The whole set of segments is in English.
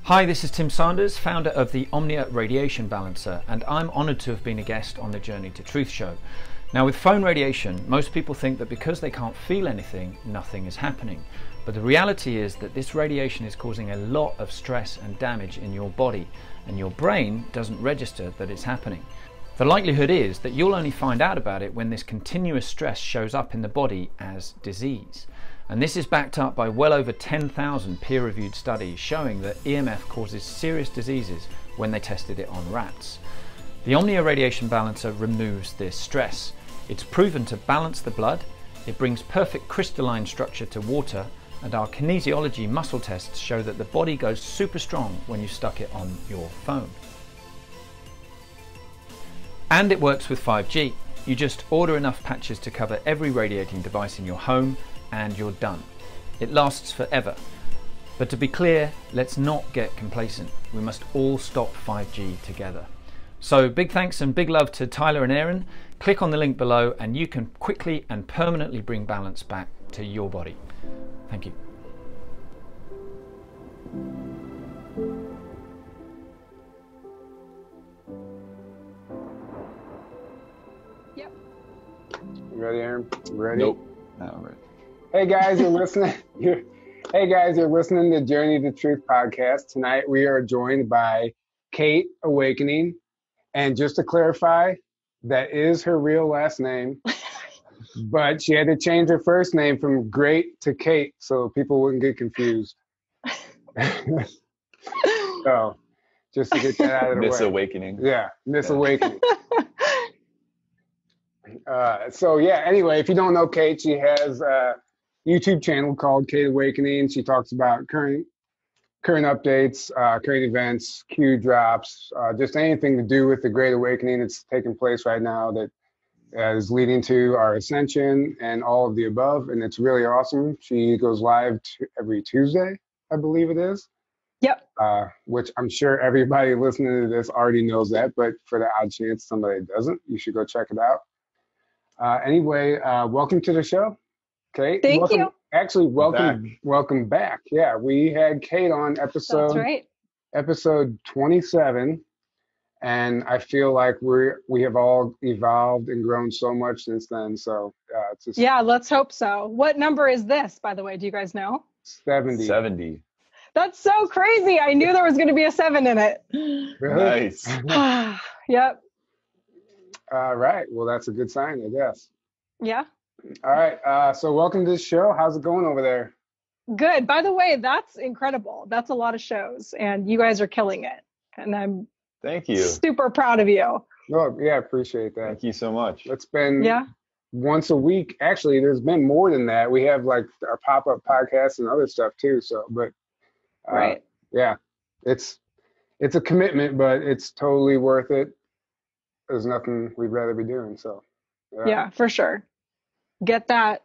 Hi, this is Tim Sanders, founder of the Omnia Radiation Balancer, and I'm honoured to have been a guest on the Journey to Truth show. Now, with phone radiation, most people think that because they can't feel anything, nothing is happening. But the reality is that this radiation is causing a lot of stress and damage in your body, and your brain doesn't register that it's happening. The likelihood is that you'll only find out about it when this continuous stress shows up in the body as disease. And this is backed up by well over 10,000 peer-reviewed studies showing that EMF causes serious diseases when they tested it on rats. The Omnia Radiation Balancer removes this stress. It's proven to balance the blood, it brings perfect crystalline structure to water, and our kinesiology muscle tests show that the body goes super strong when you stuck it on your phone. And it works with 5G. You just order enough patches to cover every radiating device in your home, and you're done. It lasts forever. But to be clear, let's not get complacent. We must all stop 5G together. So big thanks and big love to Tyler and Aaron. Click on the link below and you can quickly and permanently bring balance back to your body. Thank you. Yep. You ready, Aaron? You ready? Nope. No, I'm ready. Hey guys, you're listening. Hey guys, you're listening to Journey to Truth podcast. Tonight we are joined by Kate Awakening, and just to clarify, that is her real last name, but she had to change her first name from Great to Kate so people wouldn't get confused. So, just to get that out of the way. Miss Awakening. Yeah, Miss Awakening. So yeah, anyway, if you don't know Kate, she has YouTube channel called Kate Awakening. She talks about current updates, current events, Q drops, just anything to do with the Great Awakening that's taking place right now that is leading to our ascension and all of the above. And it's really awesome. She goes live every Tuesday, I believe it is. Yep. Which I'm sure everybody listening to this already knows that, but for the odd chance somebody doesn't, you should go check it out. Anyway, welcome to the show. Kate, Thank you. Actually, welcome back. Yeah, we had Kate on episode 27, and I feel like we have all evolved and grown so much since then. So it's just yeah, let's hope so. What number is this, by the way? Do you guys know? 70. That's so crazy. I knew there was going to be a 7 in it. Really? Nice. Yep. All right. Well, that's a good sign, I guess. Yeah. All right. So welcome to the show. How's it going over there? Good. By the way, that's incredible. That's a lot of shows, and you guys are killing it. And I'm Thank you. super proud of you. Oh, yeah, appreciate that. Thank you so much. It's been once a week. Actually, there's been more than that. We have like our pop-up podcasts and other stuff too. So, but right. Yeah, it's a commitment, but it's totally worth it. There's nothing we'd rather be doing. So, yeah, for sure. Get that.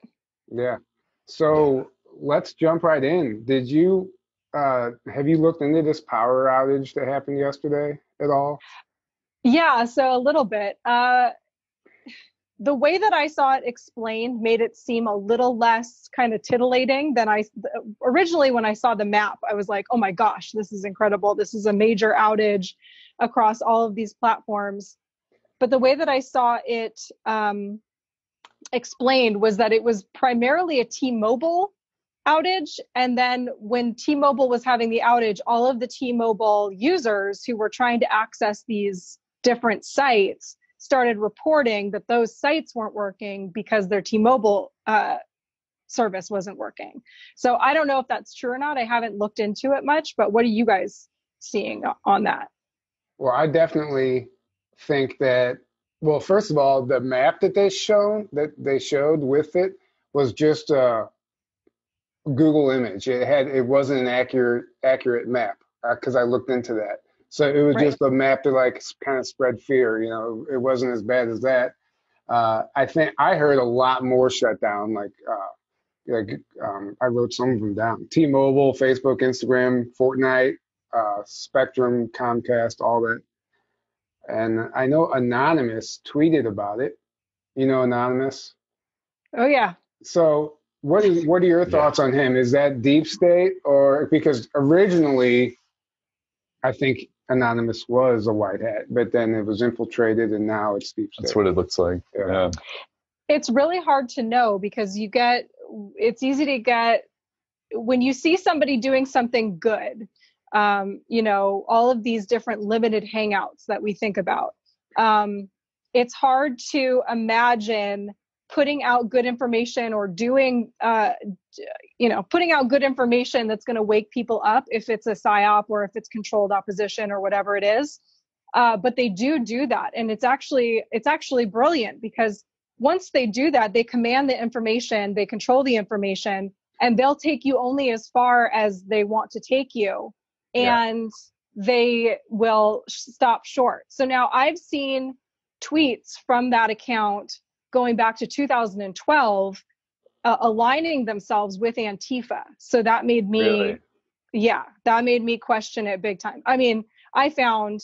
Yeah. So let's jump right in. Did you have you looked into this power outage that happened yesterday at all? Yeah, so a little bit. The way that I saw it explained made it seem a little less kind of titillating than originally when I saw the map. I was like, oh my gosh, this is incredible. This is a major outage across all of these platforms. But the way that I saw it explained was that it was primarily a T-Mobile outage. And then when T-Mobile was having the outage, all of the T-Mobile users who were trying to access these different sites started reporting that those sites weren't working because their T-Mobile service wasn't working. So I don't know if that's true or not. I haven't looked into it much, but what are you guys seeing on that? Well, I definitely think that, well, first of all, the map that they showed with it was just a Google image. It wasn't an accurate map because I looked into that. So it was just a map to like kind of spread fear. You know, it wasn't as bad as that. I think I heard a lot more shutdown. I wrote some of them down. T-Mobile, Facebook, Instagram, Fortnite, Spectrum, Comcast, all that. And I know Anonymous tweeted about it. You know Anonymous? Oh, yeah. So what are your thoughts on him? Is that deep state, or because originally I think Anonymous was a white hat, but then it was infiltrated and now it's deep state. That's what it looks like. Yeah. It's really hard to know because it's easy to get, when you see somebody doing something good, all of these different limited hangouts that we think about. It's hard to imagine putting out good information or doing, putting out good information that's going to wake people up if it's a psyop or if it's controlled opposition or whatever it is. But they do that. And it's actually brilliant because once they do that, they command the information, they control the information, and they'll take you only as far as they want to take you. And they will stop short. So now I've seen tweets from that account going back to 2012, aligning themselves with Antifa. So that made me, that made me question it big time. I mean, I found,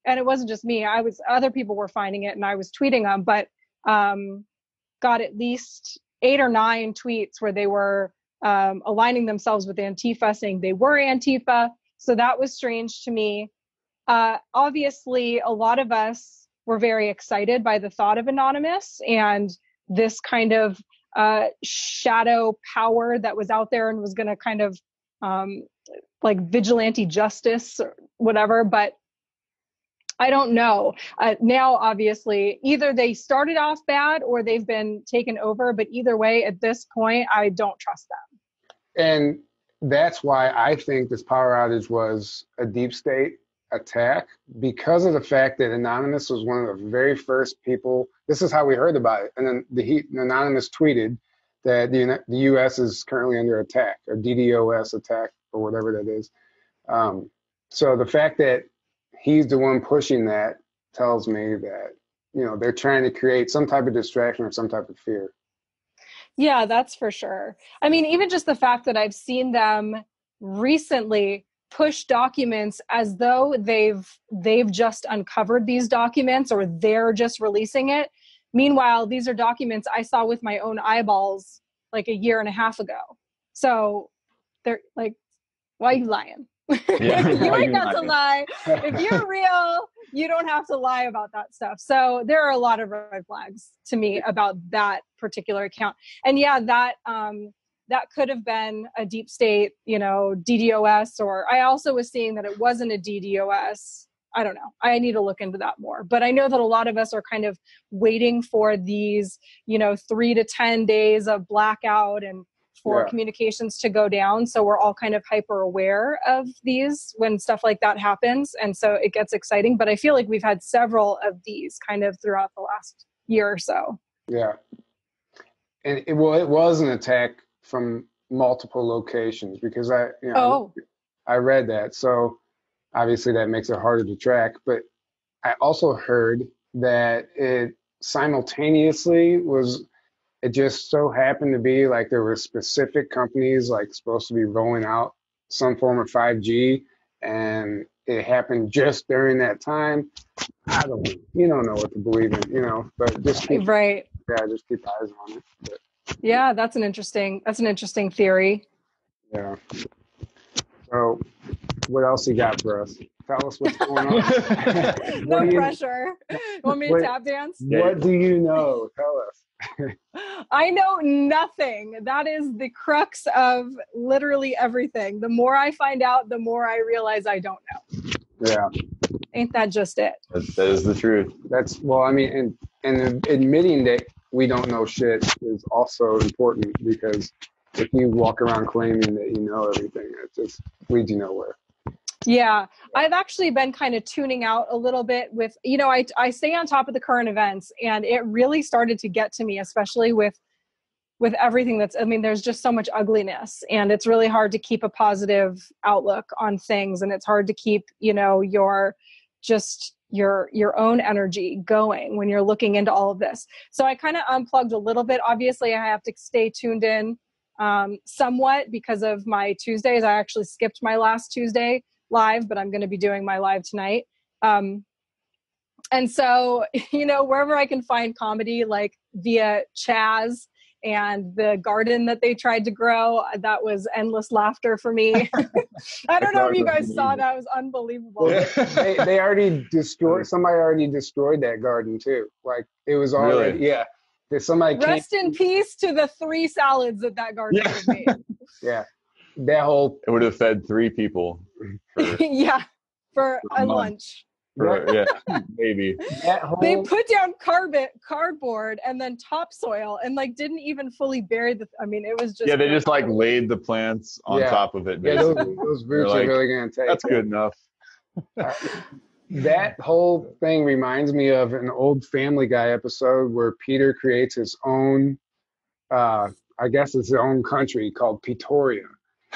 and it wasn't just me, other people were finding it and I was tweeting them, but got at least 8 or 9 tweets where they were aligning themselves with Antifa, saying they were Antifa. So that was strange to me. Obviously, a lot of us were very excited by the thought of Anonymous and this kind of shadow power that was out there and was going to kind of like vigilante justice or whatever. But I don't know. Now, obviously, either they started off bad or they've been taken over. But either way, at this point, I don't trust them. And that's why I think this power outage was a deep state attack, because of the fact that Anonymous was one of the very first people. This is how we heard about it. And then Anonymous tweeted that the U.S. is currently under attack, or DDoS attack, or whatever that is. So the fact that he's the one pushing that tells me that, they're trying to create some type of distraction or some type of fear. Yeah, that's for sure. I mean, even just the fact that I've seen them recently push documents as though they've just uncovered these documents or they're just releasing it. Meanwhile, these are documents I saw with my own eyeballs like a year and a half ago. So they're like, why are you lying? Yeah. You ain't got to lie. If you're real, you don't have to lie about that stuff. So there are a lot of red flags to me about that particular account. And yeah, that could have been a deep state, DDoS, or I also was seeing that it wasn't a DDoS. I don't know. I need to look into that more. But I know that a lot of us are kind of waiting for these, 3 to 10 days of blackout and for communications to go down. So we're all kind of hyper aware of these when stuff like that happens. And so it gets exciting. But I feel like we've had several of these kind of throughout the last year or so. Yeah. And it was an attack from multiple locations, because I read that. So obviously that makes it harder to track. But I also heard that it simultaneously it just so happened to be like there were specific companies like supposed to be rolling out some form of 5G, and it happened just during that time. You don't know what to believe in, but just keep, just keep eyes on it. But, yeah, that's an interesting theory. Yeah. So what else you got for us? Tell us what's going on. No pressure. Want me to tap dance? What do you know? Tell us. I know nothing. That is the crux of literally everything. The more I find out, the more I realize I don't know. Yeah. Ain't that just it? That is the truth. And admitting that we don't know shit is also important, because if you walk around claiming that you know everything, it just leads you nowhere. Yeah, I've actually been kind of tuning out a little bit with, I stay on top of the current events, and it really started to get to me, especially with everything there's just so much ugliness, and it's really hard to keep a positive outlook on things. And it's hard to keep, your own energy going when you're looking into all of this. So I kind of unplugged a little bit. Obviously I have to stay tuned in somewhat because of my Tuesdays. I actually skipped my last Tuesday live, but I'm going to be doing my live tonight. And so, wherever I can find comedy, like via Chaz and the garden that they tried to grow, that was endless laughter for me. I don't know if you guys saw that. It was unbelievable. Well, they already destroyed, somebody already destroyed that garden too. Like it was already, Really? yeah. Somebody Rest in peace to the 3 salads that garden would have made. Yeah. That whole, It would have fed 3 people. Yeah, for a month. lunch. Yeah, maybe. that whole, They put down cardboard and then topsoil and like didn't even fully bury I mean, it was just. Yeah, they just like laid the plants on top of it. Yeah, Basically. those roots are really going to take. That's good enough. That whole thing reminds me of an old Family Guy episode where Peter creates his own, I guess it's his own country called Pretoria.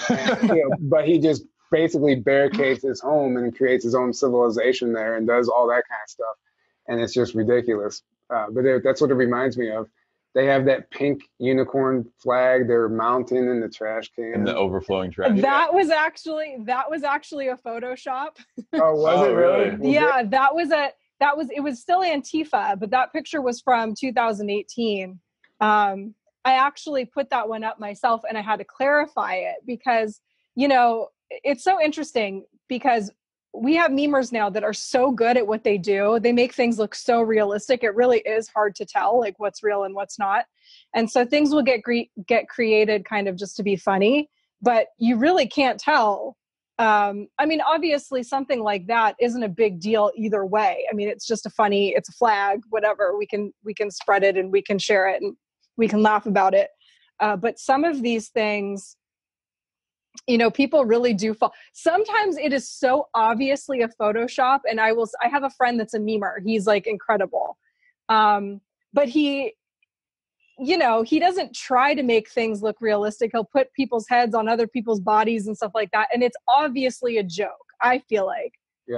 And, but he just basically barricades his home and creates his own civilization there and does all that kind of stuff. And it's just ridiculous. But that's what it reminds me of. They have that pink unicorn flag they're mounting in the trash can. In the overflowing trash. That was actually a Photoshop. Oh, was it really? Yeah, it was still Antifa, but that picture was from 2018. I actually put that one up myself and I had to clarify it because, it's so interesting because we have memers now that are so good at what they do. They make things look so realistic. It really is hard to tell like what's real and what's not. And so things will get created kind of just to be funny, but you really can't tell. I mean, obviously something like that isn't a big deal either way. I mean, it's just it's a flag, whatever. We can spread it and we can share it and we can laugh about it. But some of these things, people really do fall. Sometimes it is so obviously a Photoshop, and I have a friend that's a memer. He's like incredible. But he doesn't try to make things look realistic. He'll put people's heads on other people's bodies and stuff like that. And it's obviously a joke. I feel like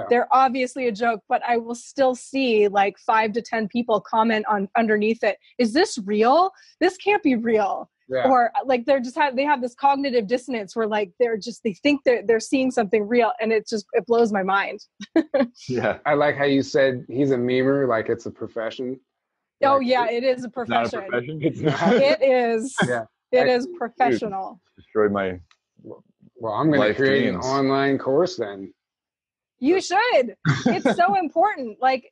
they're obviously a joke, but I will still see like 5 to 10 people comment on underneath it. Is this real? This can't be real. Yeah. Or like they have this cognitive dissonance where like they think they're seeing something real, and it blows my mind. Yeah, I like how you said he's a memer, like it's a profession. Oh yeah, it is a profession. Not a profession? It's not. It is. Yeah, it is professional. Destroyed my. Well, I'm going to create an online course then. You should. It's so important. Like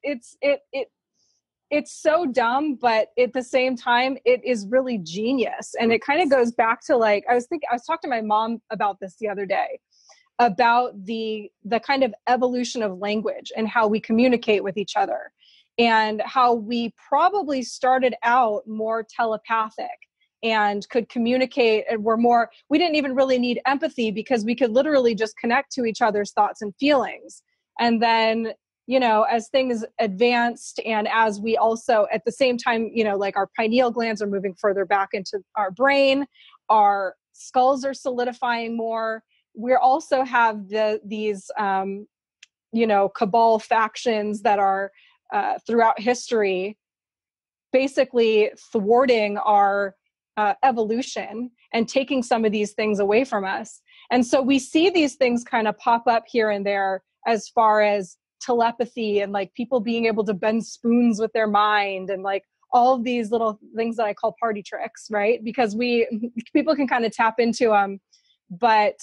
it's so dumb, but at the same time, it is really genius. And it kind of goes back to like, I was talking to my mom about this the other day, about the kind of evolution of language and how we communicate with each other, and how we probably started out more telepathic and could communicate, and we didn't even really need empathy because we could literally just connect to each other's thoughts and feelings. And then as things advanced, and as we also at the same time, like our pineal glands are moving further back into our brain, our skulls are solidifying more. We also have these cabal factions that are throughout history, basically thwarting our evolution and taking some of these things away from us. And so we see these things kind of pop up here and there as far as telepathy and like people being able to bend spoons with their mind and like all of these little things that I call party tricks, right? Because people can kind of tap into them, but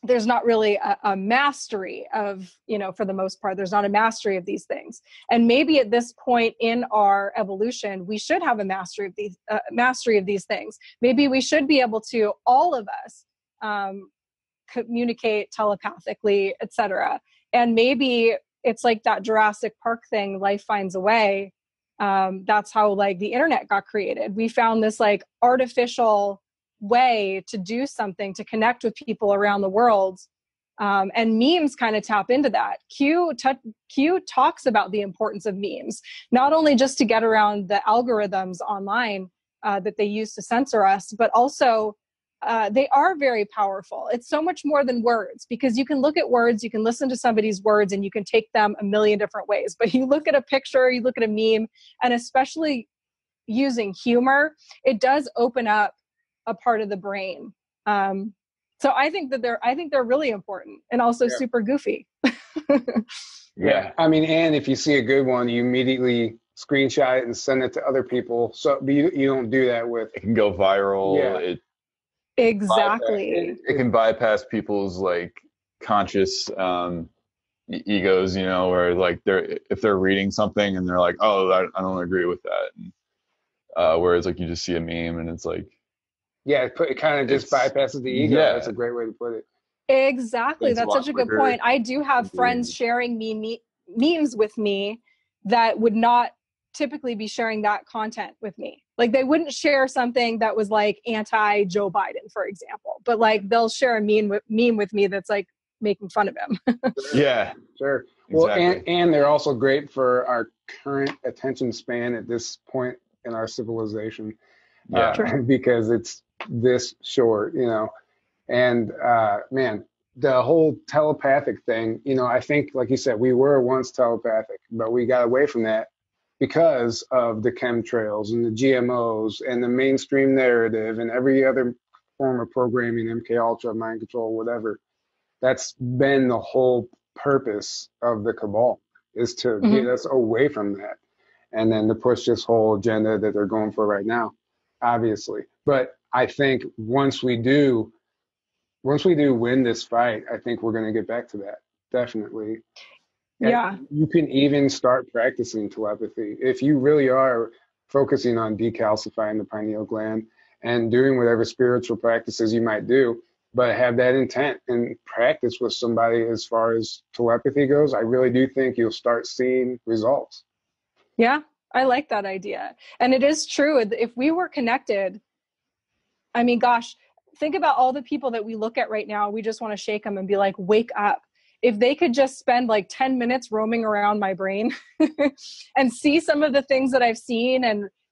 there's not really a mastery of, for the most part, there's not a mastery of these things. And maybe at this point in our evolution, we should have a mastery of these things. Maybe we should be able to, all of us, communicate telepathically, etc. And maybe it's like that Jurassic Park thing, life finds a way. That's how like the internet got created. We found this like artificial way to do something to connect with people around the world. And memes kind of tap into that. Q talks about the importance of memes, not only just to get around the algorithms online that they use to censor us, but also they are very powerful. It's so much more than words, because you can look at words, you can listen to somebody's words, and you can take them a million different ways. But you look at a picture, you look at a meme, and especially using humor, it does open up a part of the brain. So I think they're really important, and also super goofy. Yeah. I mean, and if you see a good one, you immediately screenshot it and send it to other people. So but you don't do that with. It can go viral. Yeah. Exactly. It can bypass people's like conscious egos, you know, where like if they're reading something and they're like, oh, I don't agree with that. And, whereas like you just see a meme and it's like, Yeah, it kind of just bypasses the ego. Yeah. That's a great way to put it. Exactly. It's a That's lot such a good quicker. point. I do have friends sharing memes with me that would not typically be sharing that content with me. Like they wouldn't share something that was like anti Joe Biden, for example, but like they'll share a meme with me that's like making fun of him. Yeah, sure. Well, exactly. and they're also great for our current attention span at this point in our civilization, because it's this short, you know. And man, the whole telepathic thing, you know, I think, like you said, we were once telepathic, but we got away from that because of the chemtrails and the GMOs and the mainstream narrative and every other form of programming, MK Ultra, mind control, whatever. That's been the whole purpose of the cabal, is to get us away from that, and then to push this whole agenda that they're going for right now, obviously. But I think once we do win this fight, I think we're going to get back to that. Definitely. Yeah. And you can even start practicing telepathy if you really are focusing on decalcifying the pineal gland and doing whatever spiritual practices you might do, but have that intent and practice with somebody as far as telepathy goes. I really do think you'll start seeing results. Yeah, I like that idea. And it is true. If we were connected, I mean, gosh, think about all the people that we look at right now. We just want to shake them and be like, wake up. If they could just spend like 10 minutes roaming around my brain and see some of the things that I've seen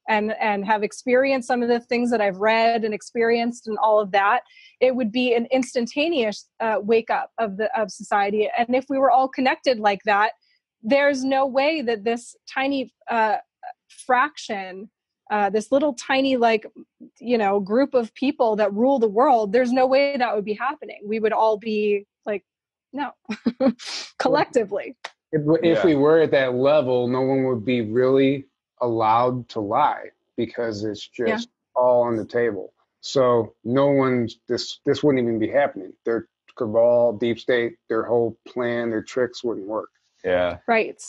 and have experienced some of the things that I've read and experienced and all of that, it would be an instantaneous wake up of society. And if we were all connected like that, there's no way that this tiny fraction, this little tiny, like, you know, group of people that rule the world, there's no way that would be happening. We would all be like, no, collectively. If we were at that level, no one would be really allowed to lie because it's just all on the table. So no one's, this wouldn't even be happening. Their cabal, deep state, their whole plan, their tricks wouldn't work. Yeah. Right.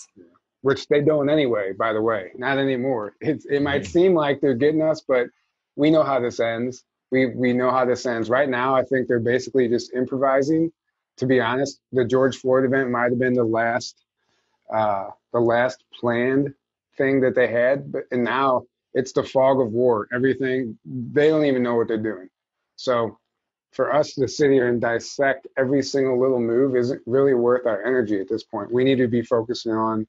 Which they don't anyway, by the way, not anymore. It might seem like they're getting us, but we know how this ends. We know how this ends. Right now, I think they're basically just improvising. To be honest, the George Floyd event might have been the last planned thing that they had, and now it's the fog of war. Everything, they don't even know what they're doing. So for us to sit here and dissect every single little move isn't really worth our energy at this point. We need to be focusing on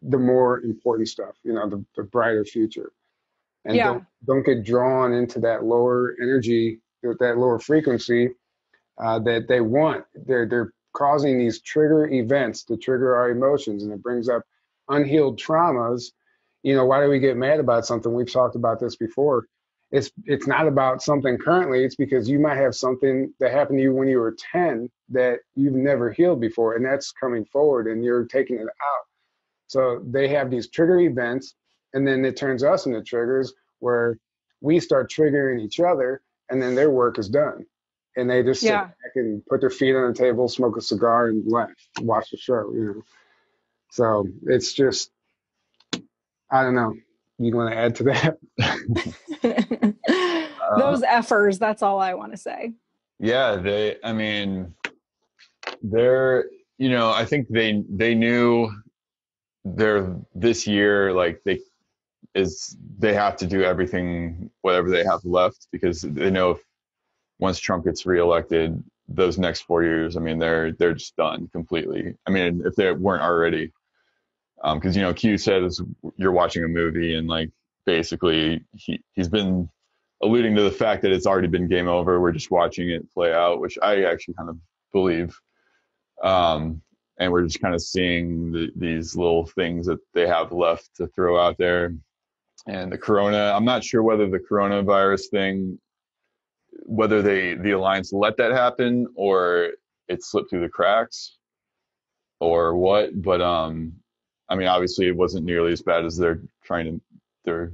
the more important stuff, you know, the brighter future. And don't get drawn into that lower energy, that lower frequency that they want. They're causing these trigger events to trigger our emotions, and it brings up unhealed traumas. You know, why do we get mad about something? We've talked about this before. It's not about something currently. It's because you might have something that happened to you when you were 10 that you've never healed before, and that's coming forward, and you're taking it out. So they have these trigger events, and then it turns us into triggers where we start triggering each other, and then their work is done. And they just sit back and put their feet on the table, smoke a cigar, and laugh, watch the show, you know. So it's just, I don't know. You want to add to that? Those effers, that's all I want to say. Yeah, they're, you know, I think they knew this year, like they have to do everything, whatever they have left, because they know if once Trump gets reelected, those next 4 years, I mean, they're just done completely. I mean, if they weren't already, because, you know, Q says you're watching a movie, and like basically he's been alluding to the fact that it's already been game over. We're just watching it play out, which I actually kind of believe. And we're just kind of seeing these little things that they have left to throw out there. And the corona, I'm not sure whether the coronavirus thing, whether the alliance let that happen or it slipped through the cracks or what. But I mean, obviously it wasn't nearly as bad as they're they're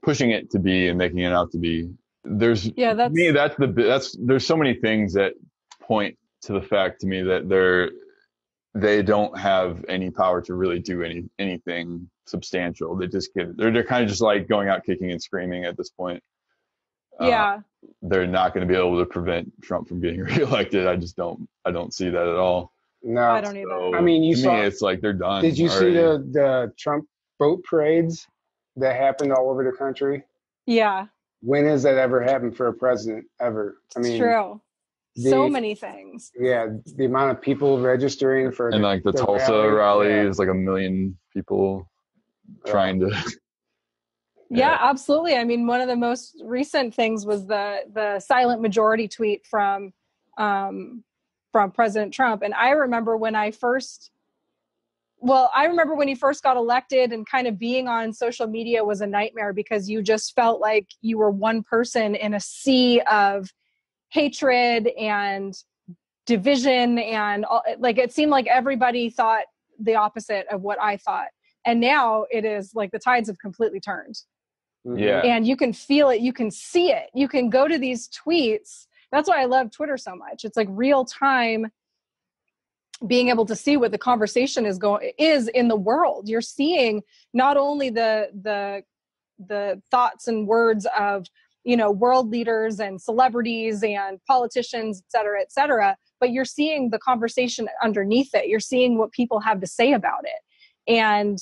pushing it to be and making it out to be. There's so many things that point to the fact to me that they don't have any power to really do anything substantial. They're kind of just like going out kicking and screaming at this point. Yeah. They're not going to be able to prevent Trump from getting reelected. I don't see that at all. No, I don't either. So, I mean, it's like they're done. Did you already. see the Trump boat parades that happened all over the country? Yeah. When has that ever happened for a president ever? I mean, it's true. So many things. Yeah, the amount of people registering for the Tulsa rally is like 1 million people trying to. Yeah, absolutely. I mean, one of the most recent things was the silent majority tweet from President Trump. And I remember when he first got elected, and kind of being on social media was a nightmare because you just felt like you were one person in a sea of hatred and division, and like it seemed like everybody thought the opposite of what I thought. And now it is like the tides have completely turned. Yeah. And you can feel it, you can see it. You can go to these tweets. That's why I love Twitter so much. It's like real time, being able to see what the conversation is in the world. You're seeing not only the thoughts and words of, world leaders and celebrities and politicians, et cetera, but you're seeing the conversation underneath it. You're seeing what people have to say about it. And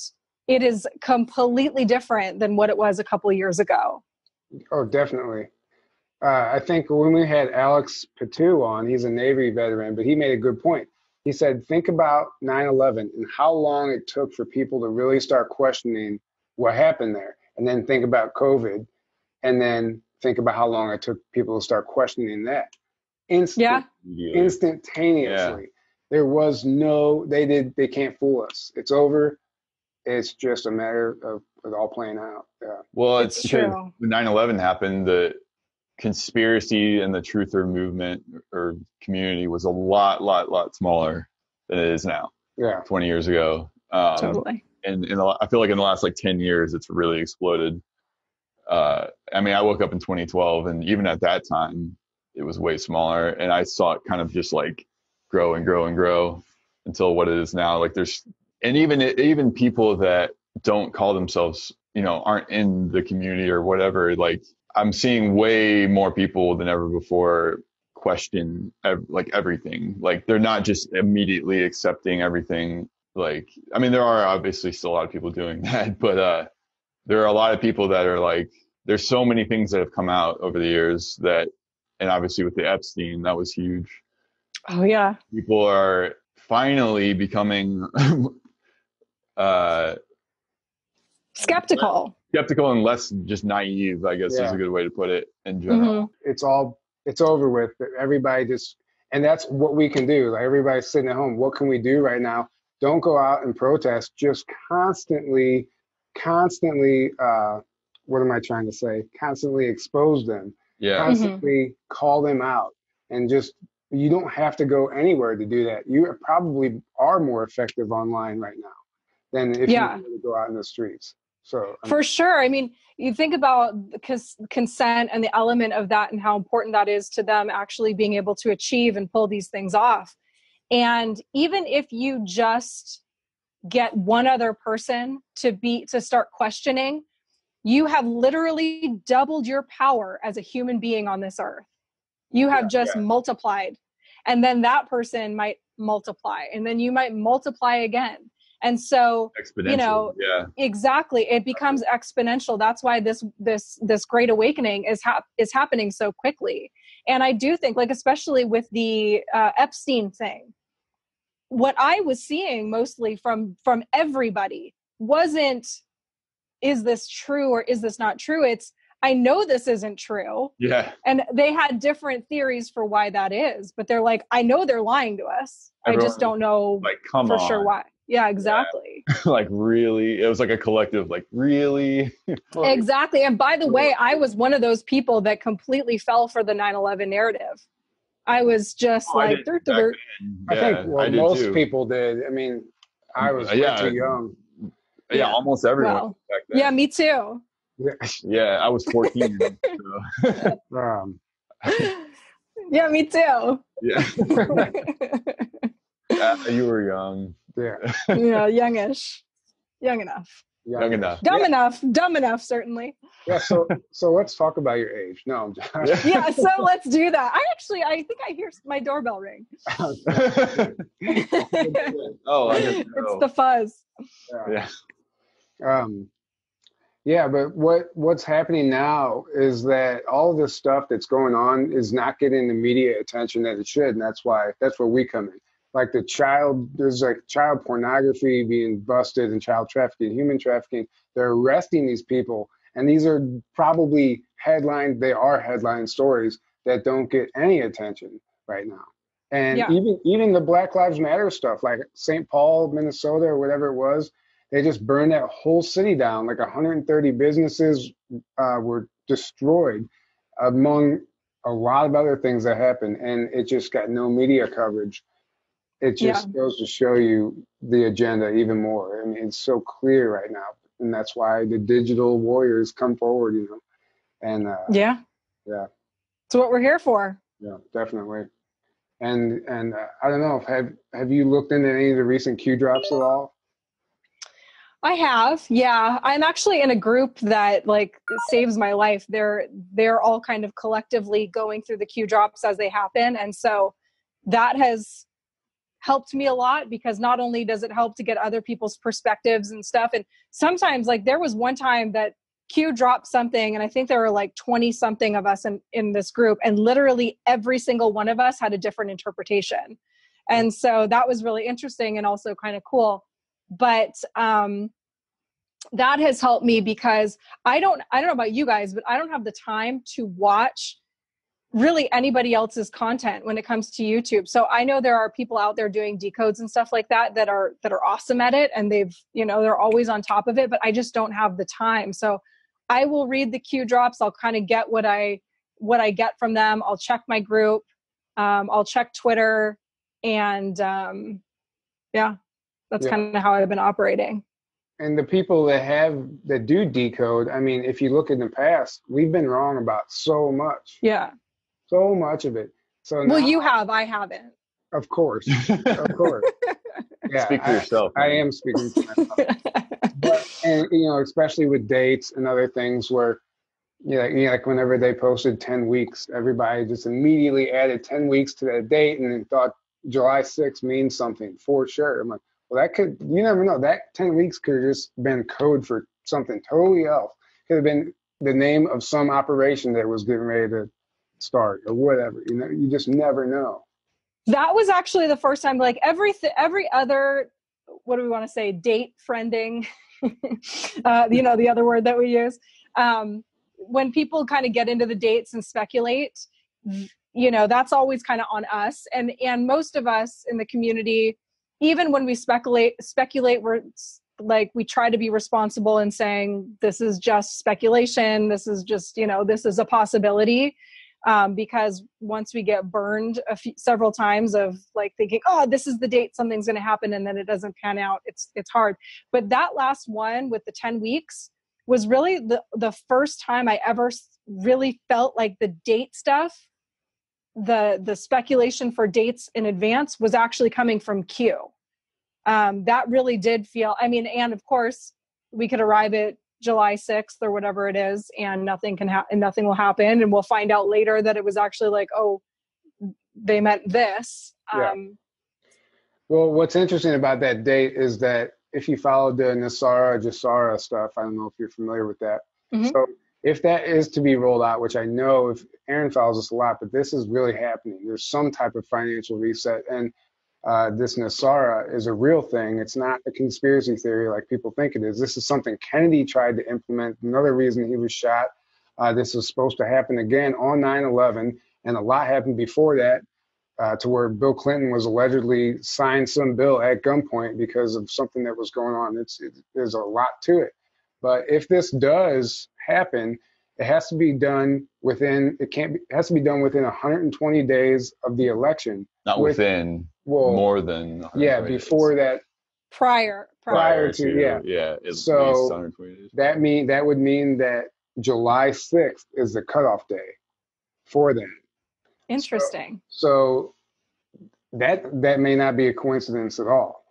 it is completely different than what it was a couple of years ago. Oh, definitely. I think when we had Alex Patu on, he's a Navy veteran, but he made a good point. He said, think about 9/11 and how long it took for people to really start questioning what happened there. And then think about COVID, and then think about how long it took people to start questioning that. Instantaneously. Yeah. There was they can't fool us. It's over. It's just a matter of it all playing out. Yeah. Well, it's true. When 9/11 happened, the conspiracy and the truther movement or community was a lot smaller than it is now. Yeah. 20 years ago. Totally. And I feel like in the last 10 years, it's really exploded. I mean, I woke up in 2012, and even at that time, it was way smaller. And I saw it kind of just like grow and grow and grow until what it is now. Like and even people that don't call themselves, aren't in the community or whatever, like I'm seeing way more people than ever before question everything. Like they're not just immediately accepting everything. Like, I mean, there are obviously still a lot of people doing that, but there are a lot of people that are like, there's so many things that have come out over the years and obviously with the Epstein, that was huge. Oh yeah. People are finally becoming skeptical and less just naive, I guess is a good way to put it in general. Mm-hmm. It's over with. Everybody and that's what we can do. Like everybody's sitting at home. What can we do right now? Don't go out and protest. Just constantly, what am I trying to say? Constantly expose them. Yeah. Constantly call them out. And you don't have to go anywhere to do that. You probably are more effective online right now than if you were to go out in the streets. So for sure. I mean, you think about consent and the element of that and how important that is to them actually being able to achieve and pull these things off. And even if you just get one other person to start questioning, you have literally doubled your power as a human being on this earth. You have multiplied, and then that person might multiply, and then you might multiply again. And so, exactly, it becomes exponential. That's why this great awakening is happening so quickly. And I do think, like, especially with the Epstein thing, what I was seeing mostly from everybody wasn't, is this true or is this not true? It's, I know this isn't true. Yeah. And they had different theories for why that is, but they're like, I know they're lying to us. I just don't know for sure why. Yeah, exactly. Yeah. Like, really? It was like a collective, like, really? Exactly. And by the way, I was one of those people that completely fell for the 9/11 narrative. I was just I think most people did. I mean, I was way too young. Yeah, almost everyone. Well, Back then. yeah, me too. Yeah, I was 14. So. Yeah, me too. Yeah. You were young. Yeah. Youngish. Young enough. Young enough. Dumb enough, certainly. Yeah. So let's talk about your age. No, I'm just... Yeah. So let's do that. I think I hear my doorbell ring. Oh, I didn't know. It's the fuzz. Yeah. Yeah, but what's happening now is that all this stuff that's going on is not getting the media attention that it should, and that's where we come in. Like there's like child pornography being busted and child trafficking, human trafficking. They're arresting these people, and these are probably headline stories that don't get any attention right now. And even the Black Lives Matter stuff, like St. Paul, Minnesota, or whatever it was, they just burned that whole city down. Like 130 businesses were destroyed, among a lot of other things that happened, and it just got no media coverage. It just goes to show you the agenda even more. I mean, it's so clear right now, and that's why the digital warriors come forward, And yeah, it's what we're here for. Yeah, definitely. And I don't know, have you looked into any of the recent Q drops at all? I have, yeah. I'm actually in a group that saves my life. They're all kind of collectively going through the Q drops as they happen, and so that has helped me a lot, because not only does it help to get other people's perspectives and stuff, and sometimes there was one time that Q dropped something, and I think there were 20 something of us in this group, and literally every single one of us had a different interpretation, and so that was really interesting and also kind of cool. But that has helped me, because I don't know about you guys, but I don't have the time to watch really anybody else's content when it comes to YouTube. So I know there are people out there doing decodes and stuff like that are awesome at it, and they're always on top of it, but I just don't have the time. So I will read the Q drops. I'll kind of get what I get from them. I'll check my group. I'll check Twitter, and that's kind of how I've been operating. And the people that do decode, I mean, if you look in the past, we've been wrong about so much. Yeah. So much of it. So now, you have, I haven't. Of course. Of course. Yeah, speak for yourself. I am speaking for myself. But, especially with dates and other things where, like whenever they posted 10 weeks, everybody just immediately added 10 weeks to that date and then thought July 6th means something for sure. I'm like, well, you never know. That 10 weeks could have just been code for something totally else. Could have been the name of some operation that was getting ready to start or whatever. You just never know. That was actually the first time, every other, what do we want to say, date friending, the other word that we use. When people kind of get into the dates and speculate, that's always kind of on us. And most of us in the community, even when we speculate, we're we try to be responsible in saying, this is just speculation. This is just, this is a possibility. Because once we get burned several times of thinking, oh, this is the date something's going to happen, and then it doesn't pan out, it's hard. But that last one with the 10 weeks was really the first time I ever really felt like the date stuff, the speculation for dates in advance was actually coming from Q. That really did feel, and of course we could arrive at July 6th or whatever it is, and nothing will happen, and we'll find out later that it was actually they meant this. Well, what's interesting about that date is that if you follow the Jasara stuff, I don't know if you're familiar with that. Mm-hmm. So if that is to be rolled out, which I know if Aaron follows us a lot, but this is really happening. There's some type of financial reset, and this Nasara is a real thing. It's not a conspiracy theory like people think it is. This is something Kennedy tried to implement. Another reason he was shot. This was supposed to happen again on 9/11, and a lot happened before that, to where Bill Clinton was allegedly signed some bill at gunpoint because of something that was going on. There's a lot to it. But if this does happen, it has to be done within. It has to be done within 120 days of the election. Not within. Well, more than. Yeah, before that prior. Prior to at least So 120 days. that would mean that July 6th is the cutoff day for that. Interesting. So that may not be a coincidence at all.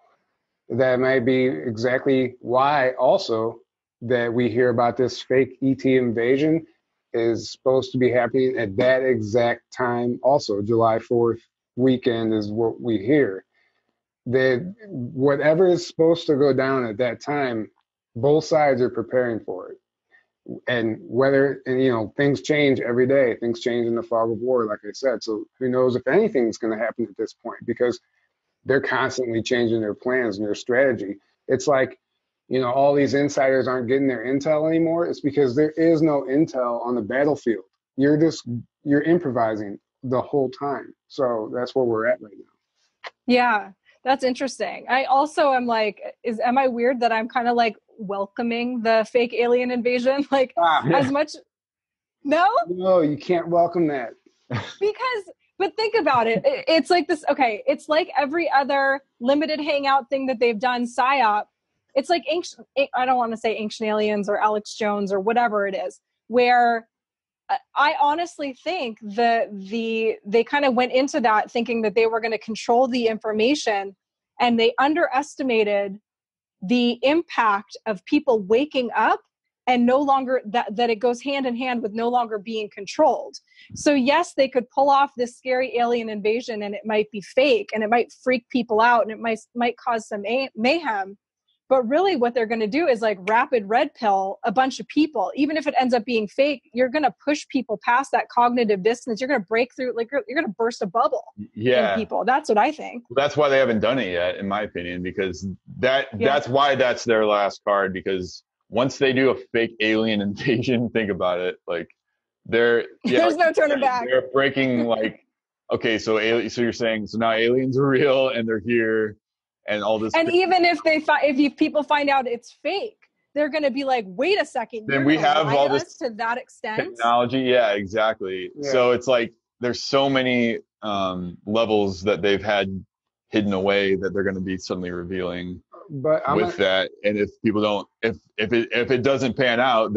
That may be exactly why also that we hear about this fake ET invasion is supposed to be happening at that exact time. Also, July 4th weekend is what we hear. That whatever is supposed to go down at that time, both sides are preparing for it. And things change every day. Things change in the fog of war, like I said. So who knows if anything's going to happen at this point, because they're constantly changing their plans and their strategy. It's like, all these insiders aren't getting their intel anymore. It's because there is no intel on the battlefield. You're improvising the whole time. So that's where we're at right now. Yeah, that's interesting. I also am like, am I weird that I'm kind of like welcoming the fake alien invasion? Like as much, no? No, you can't welcome that. But think about it. It's like this, okay, it's like every other limited hangout thing that they've done, PSYOP. It's like ancient, I don't want to say Ancient Aliens or Alex Jones or whatever it is, where I honestly think they kind of went into that thinking that they were going to control the information, and they underestimated the impact of people waking up and no longer that it goes hand in hand with no longer being controlled. So yes, they could pull off this scary alien invasion and it might be fake and it might freak people out and it might cause some mayhem. But really what they're going to do is like rapid red pill a bunch of people. Even if it ends up being fake, you're going to push people past that cognitive distance. You're going to break through, like you're going to burst a bubble in people. That's what I think. That's why they haven't done it yet, in my opinion, because that's why that's their last card. Because once they do a fake alien invasion, think about it, like there's no turning back. They're breaking like, okay, so you're saying, so now aliens are real and they're here. And all this, and even if people find out it's fake, they're going to be like, "Wait a second, then we have all this to that extent." Technology, yeah, exactly. Yeah. So it's like there's so many levels that they've had hidden away that they're going to be suddenly revealing. But that, and if people don't, if it doesn't pan out,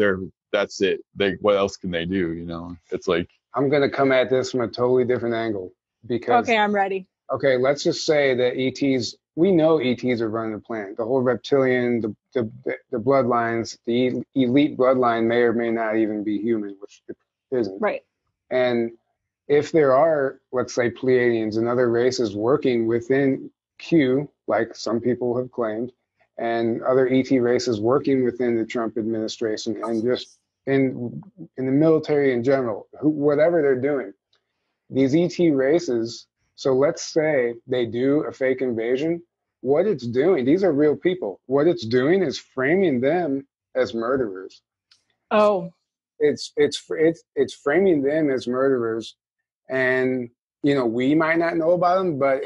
that's it. What else can they do? It's like I'm going to come at this from a totally different angle because. Okay, I'm ready. Okay, let's just say that ETs. We know ETs are running the planet. The whole reptilian, the bloodlines, the elite bloodline may or may not even be human, which it isn't. Right. And if there are, let's say, Pleiadians and other races working within Q, like some people have claimed, and other ET races working within the Trump administration and just in the military in general, whatever they're doing, these ET races. So let's say they do a fake invasion. What it's doing, these are real people. What it's doing is framing them as murderers. Oh, it's framing them as murderers, and we might not know about them, but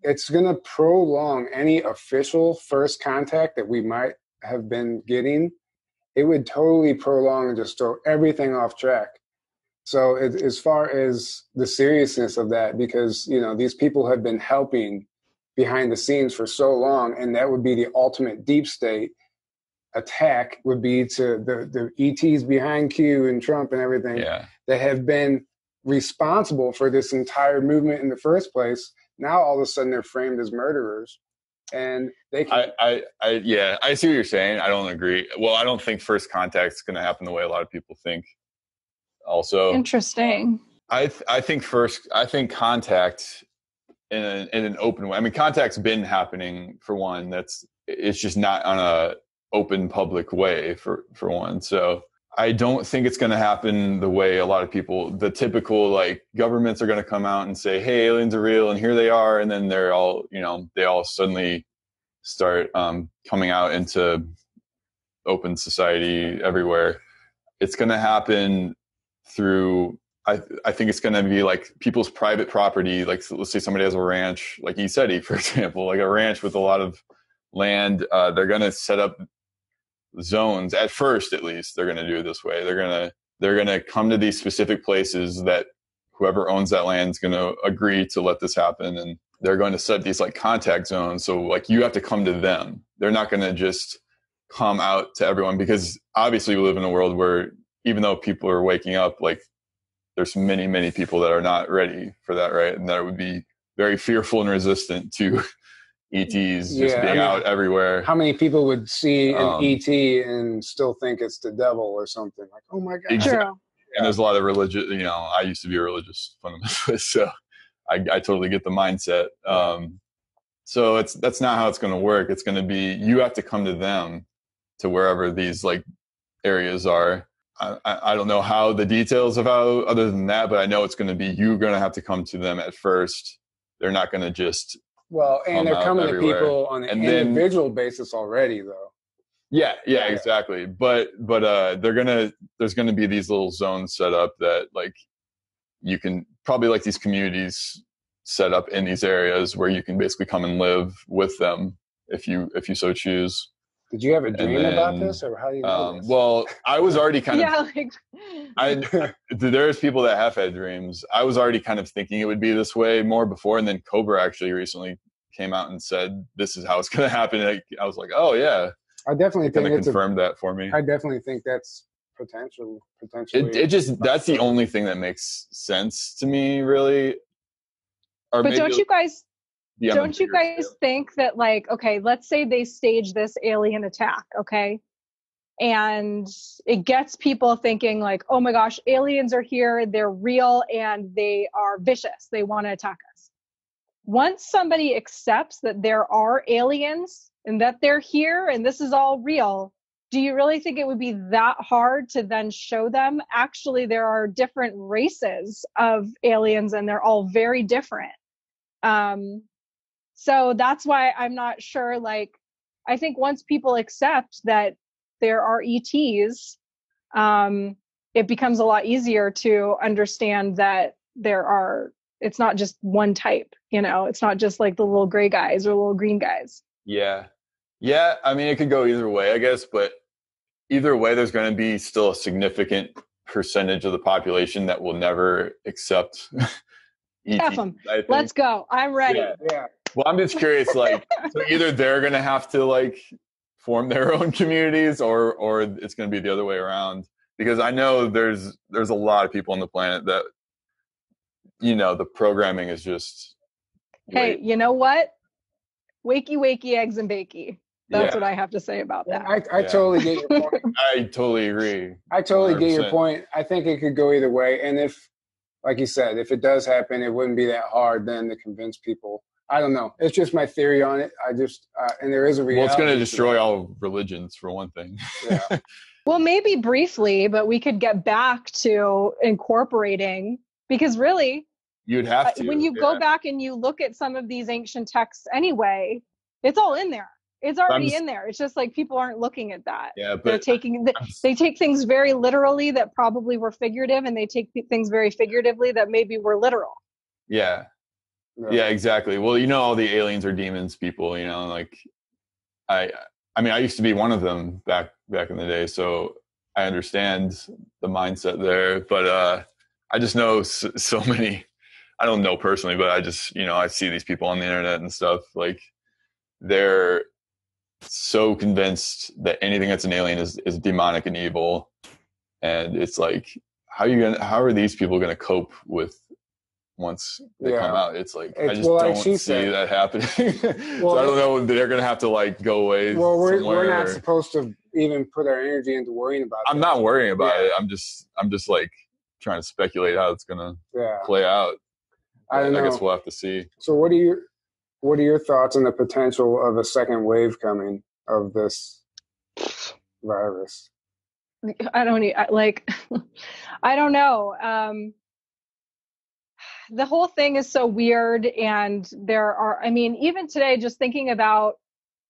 it's going to prolong any official first contact that we might have been getting. It would totally prolong and just throw everything off track. So as far as the seriousness of that, because, these people have been helping behind the scenes for so long, and that would be the ultimate deep state attack would be to the ETs behind Q and Trump and everything that have been responsible for this entire movement in the first place. Now, all of a sudden, they're framed as murderers. And they can. I see what you're saying. I don't agree. Well, I don't think first contact is going to happen the way a lot of people think. Also interesting. I think contact in an open way. I mean, contact's been happening for one. It's just not on a open public way for one. So I don't think it's going to happen the way a lot of people, the typical like governments are going to come out and say, "Hey, aliens are real," and here they are, and then they're all they all suddenly start coming out into open society everywhere. It's going to happen through, I think it's going to be like people's private property. Like, let's say somebody has a ranch, like ESETI, for example, like a ranch with a lot of land. They're going to set up zones at first, at least. They're going to do it this way. They're going to come to these specific places that whoever owns that land is going to agree to let this happen. And they're going to set these like contact zones. So like you have to come to them. They're not going to just come out to everyone, because obviously we live in a world where even though people are waking up, like there's many, many people that are not ready for that, right? And that would be very fearful and resistant to ETs just being out everywhere. How many people would see an ET and still think it's the devil or something? Like, oh my God. Exactly. And there's a lot of religious, I used to be a religious fundamentalist, so I totally get the mindset. So that's not how it's going to work. It's going to be, you have to come to them, to wherever these like areas are. I don't know how the details of how, other than that, but I know it's going to be, you're going to have to come to them at first. They're not going to just, and they're coming to people on an individual basis already, though. Yeah, exactly. But there's gonna be these little zones set up that like you can probably, like these communities set up in these areas where you can basically come and live with them if you so choose. Did you have a dream about this, or how do you know this? Well, I was already kind of. There's people that have had dreams. I was already kind of thinking it would be this way more before, and then Cobra actually recently came out and said this is how it's going to happen. I was like, oh yeah. I definitely think it's confirmed that for me. I definitely think that's potentially. It just, that's the only thing that makes sense to me, really. Or but don't you guys think that, like, okay, let's say they stage this alien attack, okay? And it gets people thinking like, oh my gosh, aliens are here, they're real, and they are vicious. They want to attack us. Once somebody accepts that there are aliens and that they're here and this is all real, do you really think it would be that hard to then show them, actually, there are different races of aliens and they're all very different? So that's why I'm not sure, like, I think once people accept that there are ETs, it becomes a lot easier to understand that it's not just one type, it's not just like the little gray guys or little green guys. Yeah. I mean, it could go either way, I guess, but either way, there's going to be still a significant percentage of the population that will never accept ET. F them. Let's go. I'm ready. Yeah. Well, I'm just curious, like, so either they're going to have to like form their own communities, or it's going to be the other way around. Because I know there's a lot of people on the planet that, the programming is just. Hey, you know what? Wakey, eggs and bakey. That's what I have to say about that. I totally get your point. I totally agree. I totally get your point. I think it could go either way. And if, like you said, if it does happen, it wouldn't be that hard then to convince people. I don't know. It's just my theory on it. And there is a reality. Well, it's going to destroy all religions, for one thing. Yeah. Well, maybe briefly, but we could get back to incorporating, because really, you'd have to. When you go back and you look at some of these ancient texts anyway, it's all in there. It's already in there. It's just like people aren't looking at that. Yeah, but they take things very literally that probably were figurative, and they take things very figuratively that maybe were literal. Yeah, exactly. Well, all the aliens are demons people, like I mean, I used to be one of them back in the day, so I understand the mindset there. But I just know so many. I don't know personally, but I just I see these people on the internet and stuff, like they're so convinced that anything that's an alien is demonic and evil, and it's like, how are these people gonna cope with once they come out? It's like, I just don't see that happening. So I don't know, they're gonna have to like go away. Well, we're not supposed to even put our energy into worrying about it. I'm not worrying about it. I'm just like trying to speculate how it's gonna play out. I don't know. I guess we'll have to see. So what are your thoughts on the potential of a second wave coming of this virus? I don't know. The whole thing is so weird, and even today, just thinking about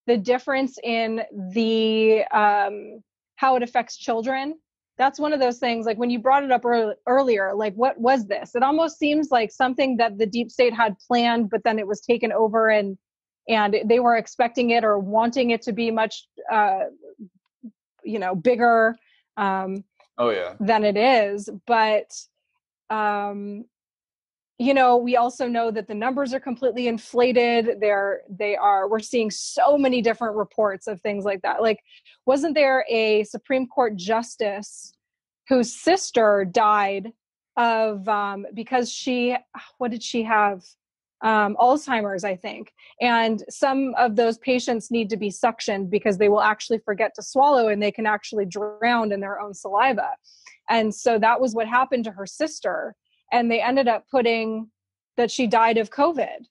the difference in the how it affects children. That's one of those things, like when you brought it up earlier, like, what was this? It almost seems like something that the deep state had planned, but then it was taken over, and they were expecting it or wanting it to be much, bigger than it is. But we also know that the numbers are completely inflated. We're seeing so many different reports of things like that. Like, wasn't there a Supreme Court justice whose sister died of, because what did she have? Alzheimer's, I think. And some of those patients need to be suctioned because they will actually forget to swallow and they can actually drown in their own saliva. And so that was what happened to her sister. And they ended up putting that she died of COVID,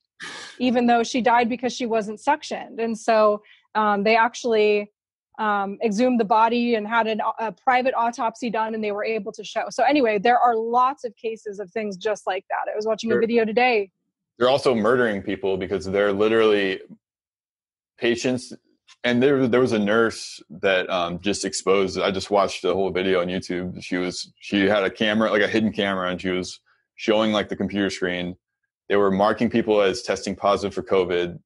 even though she died because she wasn't suctioned. And so they actually exhumed the body and had a private autopsy done, and they were able to show. So anyway, there are lots of cases of things just like that. I was watching a video today. They're also murdering people because they're literally patients. And there was a nurse that just exposed. I just watched the whole video on YouTube. She had a camera, like a hidden camera, and she was showing like the computer screen. They were marking people as testing positive for COVID,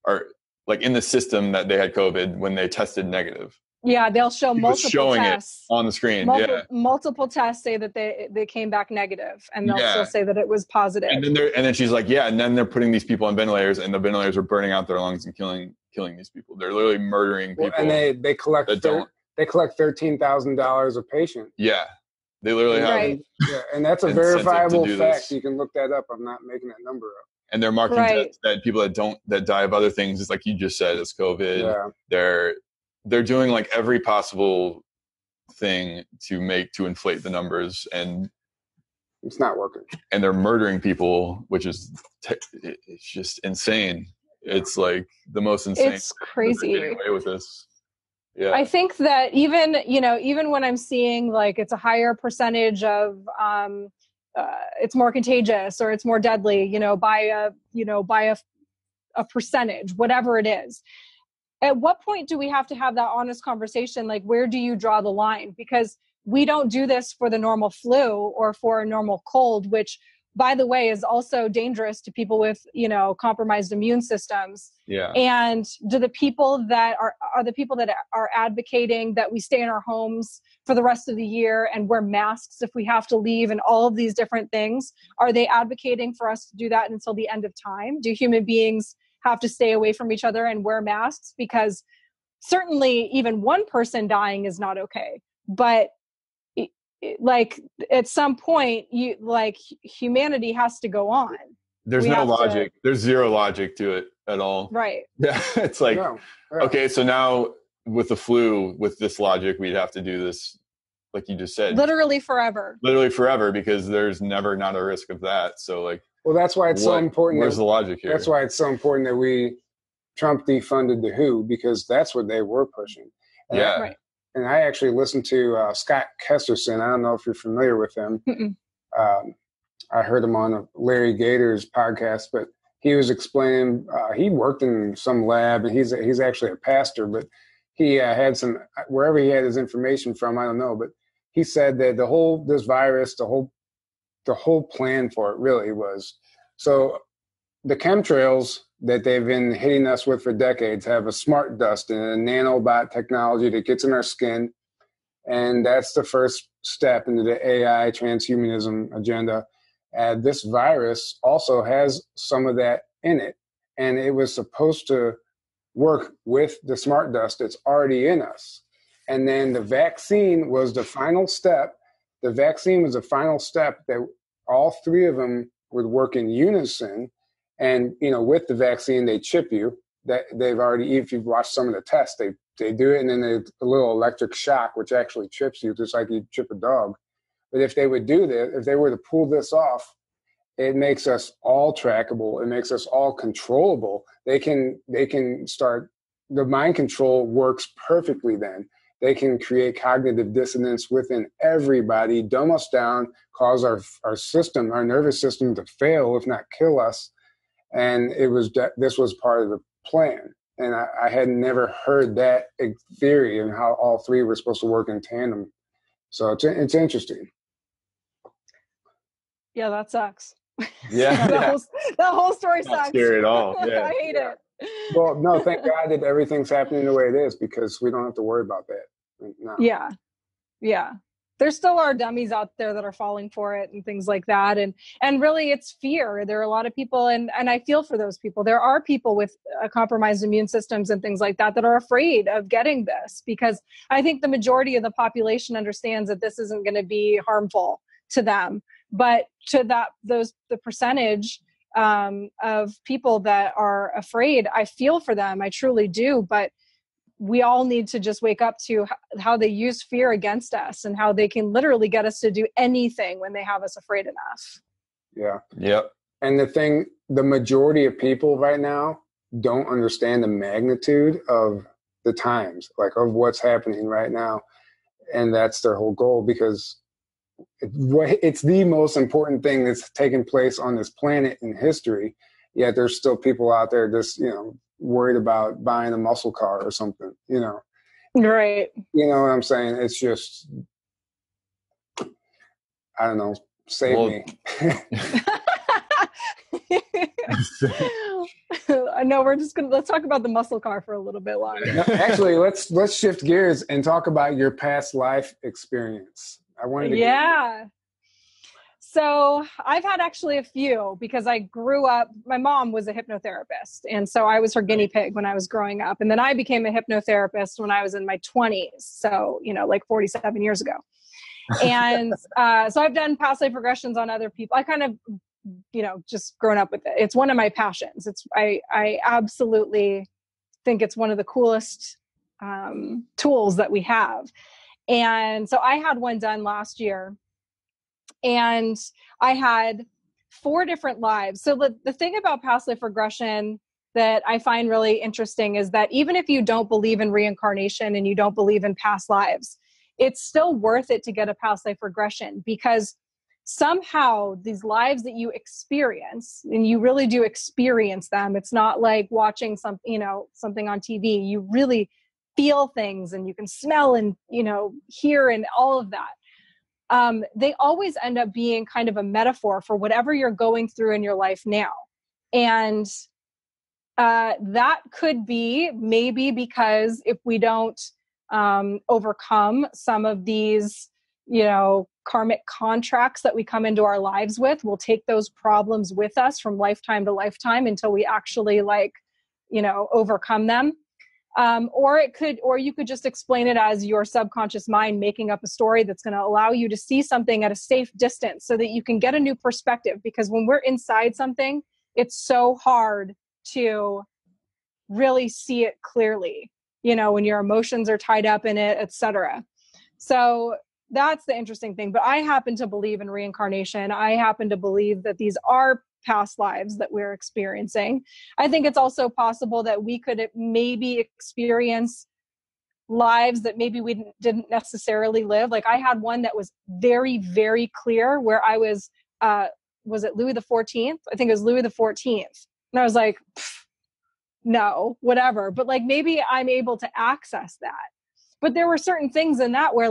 or like in the system that they had COVID when they tested negative. Yeah, they'll show multiple tests it on the screen. Multiple tests say that they came back negative, and they'll still say that it was positive. And then she's like, and then they're putting these people on ventilators, and the ventilators are burning out their lungs and killing these people. They're literally murdering people. And they collect $13,000 a patient. Yeah, they literally have. Right. Yeah, and that's a verifiable fact. You can look that up. I'm not making that number up. And they're marking tests that people that die of other things, just like you just said, as COVID. Yeah. They're doing like every possible thing to inflate the numbers, and it's not working. And they're murdering people, which is it's just insane. It's like the most insane. It's crazy. Getting away with this. Yeah. I think that even when I'm seeing like it's a higher percentage of it's more contagious or it's more deadly, by a percentage, whatever it is. At what point do we have to have that honest conversation? Like, where do you draw the line? Because we don't do this for the normal flu or for a normal cold, which, by the way, is also dangerous to people with, compromised immune systems. Yeah. And do the people that are the people that are advocating that we stay in our homes for the rest of the year and wear masks if we have to leave and all of these different things, are they advocating for us to do that until the end of time? Do human beings have to stay away from each other and wear masks? Because certainly even one person dying is not okay. But like at some point, humanity has to go on. There's no logic. There's zero logic to it at all. Right. Yeah. It's like, okay, so now with the flu, with this logic, we'd have to do this, like you just said. Literally forever, because there's never not a risk of that. So like, well, that's why it's so important. Where's the logic here? That's why it's so important that Trump defunded the WHO, because that's what they were pushing. Right. And I actually listened to Scott Kesterson. I don't know if you're familiar with him. I heard him on Larry Gator's podcast, but he was explaining, he worked in some lab, and he's actually a pastor, but he had wherever he had his information from, I don't know, but he said that this virus, the whole plan for it really was, so the chemtrails that they've been hitting us with for decades have a smart dust and a nanobot technology that gets in our skin. And that's the first step into the AI transhumanism agenda. And this virus also has some of that in it. And it was supposed to work with the smart dust that's already in us. And then the vaccine was the final step. The vaccine was the final step that all three of them would work in unison. And, with the vaccine, they chip you. That they've already, if you've watched some of the tests, they do it, and then a little electric shock, which actually chips you, just like you chip a dog. But if they would do this, if they were to pull this off, it makes us all trackable. It makes us all controllable. They can start, the mind control works perfectly then. They can create cognitive dissonance within everybody, dumb us down, cause our system, our nervous system to fail, if not kill us. And this was part of the plan. And I had never heard that theory and how all three were supposed to work in tandem. So it's interesting. Yeah, that sucks. Yeah. that whole story sucks. Not scary at all. Yeah. I hate it. Well, no, thank God that everything's happening the way it is, because we don't have to worry about that. No. Yeah. there still are dummies out there that are falling for it and things like that. And really it's fear. There are a lot of people, and I feel for those people. There are people with compromised immune systems and things like that are afraid of getting this, because I think the majority of the population understands that this isn't going to be harmful to them. But to the percentage of people that are afraid, I feel for them. I truly do. But we all need to just wake up to how they use fear against us and how they can literally get us to do anything when they have us afraid enough. Yeah. Yep. And the majority of people right now don't understand the magnitude of the times, like of what's happening right now. And that's their whole goal, because it's the most important thing that's taken place on this planet in history. Yet there's still people out there just, worried about buying a muscle car or something, Right. You know what I'm saying? It's just, I don't know, save me. I know let's talk about the muscle car for a little bit longer. No, actually, let's shift gears and talk about your past life experience. I wanted to So I've had actually a few, because I grew up, my mom was a hypnotherapist. And so I was her guinea pig when I was growing up. And then I became a hypnotherapist when I was in my 20s. So, like 47 years ago. And so I've done past life regressions on other people. I kind of, just grown up with it. It's one of my passions. I absolutely think it's one of the coolest tools that we have. And so I had one done last year. And I had 4 different lives. So the thing about past life regression that I find really interesting is that even if you don't believe in reincarnation and you don't believe in past lives, it's still worth it to get a past life regression, because somehow these lives that you experience, and you really do experience them. It's not like watching something on TV. You really feel things, and you can smell and, hear and all of that. They always end up being kind of a metaphor for whatever you're going through in your life now. And that could be maybe because if we don't overcome some of these, karmic contracts that we come into our lives with, we'll take those problems with us from lifetime to lifetime until we actually overcome them. Or you could just explain it as your subconscious mind making up a story that's going to allow you to see something at a safe distance so that you can get a new perspective. Because when we're inside something, it's so hard to really see it clearly, when your emotions are tied up in it, etc. So that's the interesting thing. But I happen to believe in reincarnation. I happen to believe that these are past lives that we're experiencing. I think it's also possible that we could maybe experience lives that maybe we didn't necessarily live. Like I had one that was very, very clear where I was it Louis the 14th? I think it was Louis the 14th. And I was like, no, whatever. But maybe I'm able to access that. But there were certain things in that where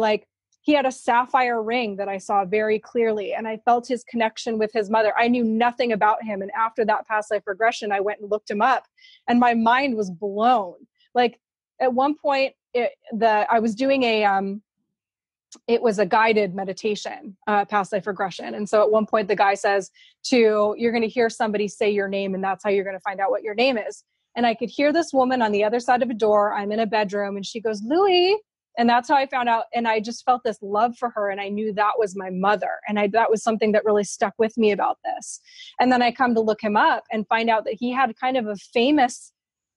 he had a sapphire ring that I saw very clearly, and I felt his connection with his mother. I knew nothing about him. And after that past life regression, I went and looked him up, and my mind was blown. At one point, I was doing it was a guided meditation, past life regression. And so at one point the guy says you're going to hear somebody say your name, and that's how you're going to find out what your name is. And I could hear this woman on the other side of a door. I'm in a bedroom, and she goes, Louis. And that's how I found out. And I just felt this love for her. And I knew that was my mother. And that was something that really stuck with me about this. And then I come to look him up and find out that he had kind of a famous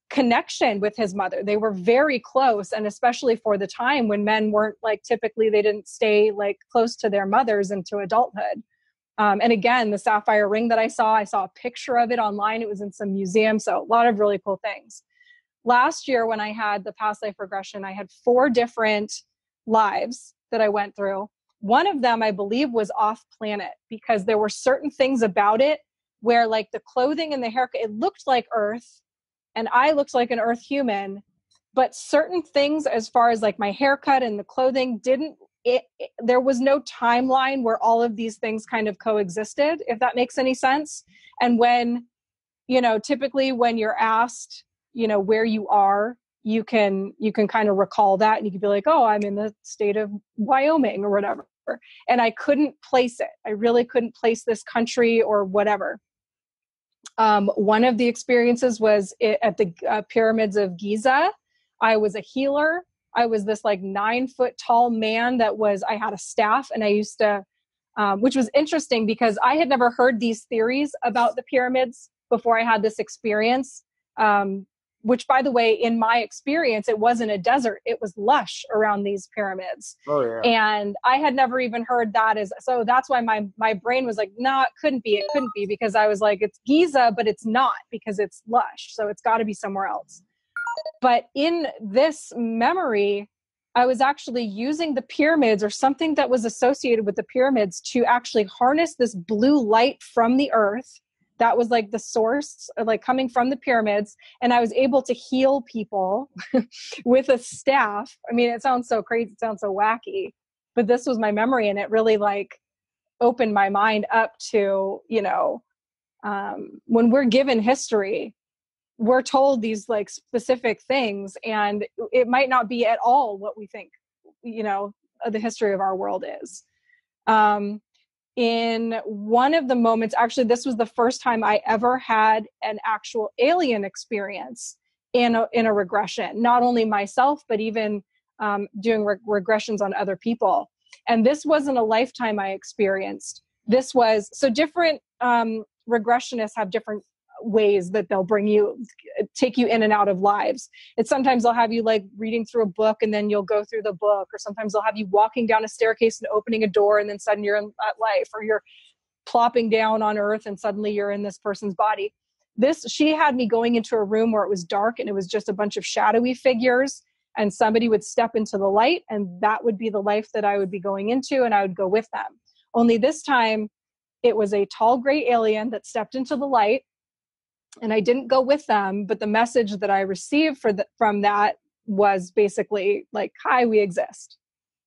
connection with his mother. They were very close. And especially for the time when men weren't typically, they didn't stay close to their mothers into adulthood. And again, the sapphire ring that I saw a picture of it online. It was in some museum. So a lot of really cool things. Last year, when I had the past life regression, I had 4 different lives that I went through. One of them, I believe, was off planet, because there were certain things about it where the clothing and the haircut, it looked like Earth, and I looked like an Earth human, but certain things as far as my haircut and the clothing there was no timeline where all of these things kind of coexisted, if that makes any sense. And when, typically when you're asked, where you are, you can kind of recall that, and you can be like, oh, I'm in the state of Wyoming or whatever. And I couldn't place it. I really couldn't place this country or whatever. One of the experiences was at the Pyramids of Giza. I was a healer. I was this like 9-foot tall man I had a staff, and I used to, which was interesting because I had never heard these theories about the pyramids before I had this experience. Which, by the way, in my experience, it wasn't a desert. It was lush around these pyramids. Oh, yeah. And I had never even heard that so that's why my brain was like, no, it couldn't be, because I was like, it's Giza, but it's not, because it's lush. So it's got to be somewhere else. But in this memory, I was actually using the pyramids or something that was associated with the pyramids to actually harness this blue light from the earth. That was like the source, like coming from the pyramids. And I was able to heal people with a staff. I mean, it sounds so crazy. It sounds so wacky, but this was my memory. And it really like opened my mind up to, when we're given history, we're told these like specific things, and it might not be at all what we think, the history of our world is. In one of the moments, actually, this was the first time I ever had an actual alien experience in a regression, not only myself, but even doing regressions on other people. And this wasn't a lifetime I experienced. This was, so different regressionists have different ways that they'll take you in and out of lives. It's sometimes they'll have you like reading through a book and then you'll go through the book, or sometimes they'll have you walking down a staircase and opening a door and then suddenly you're in that life, or you're plopping down on earth and suddenly you're in this person's body. She had me going into a room where it was dark and it was just a bunch of shadowy figures, and somebody would step into the light and that would be the life that I would be going into, and I would go with them. Only this time it was a tall gray alien that stepped into the light, and I didn't go with them, but the message that I received from that was basically like, hi, we exist.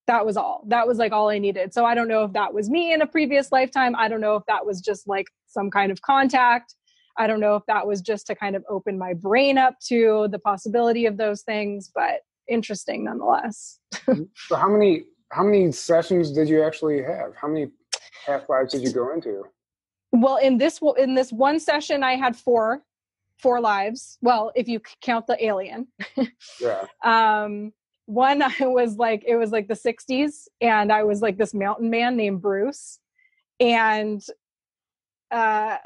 That was all. That was like all I needed. So I don't know if that was me in a previous lifetime. I don't know if that was just like some kind of contact. I don't know if that was just to kind of open my brain up to the possibility of those things, but interesting nonetheless. So how many sessions did you actually have? How many past lives did you go into? Well, in this one session, I had four lives. Well, if you count the alien. Yeah. One, it was like the 60s, and I was like this mountain man named Bruce, and so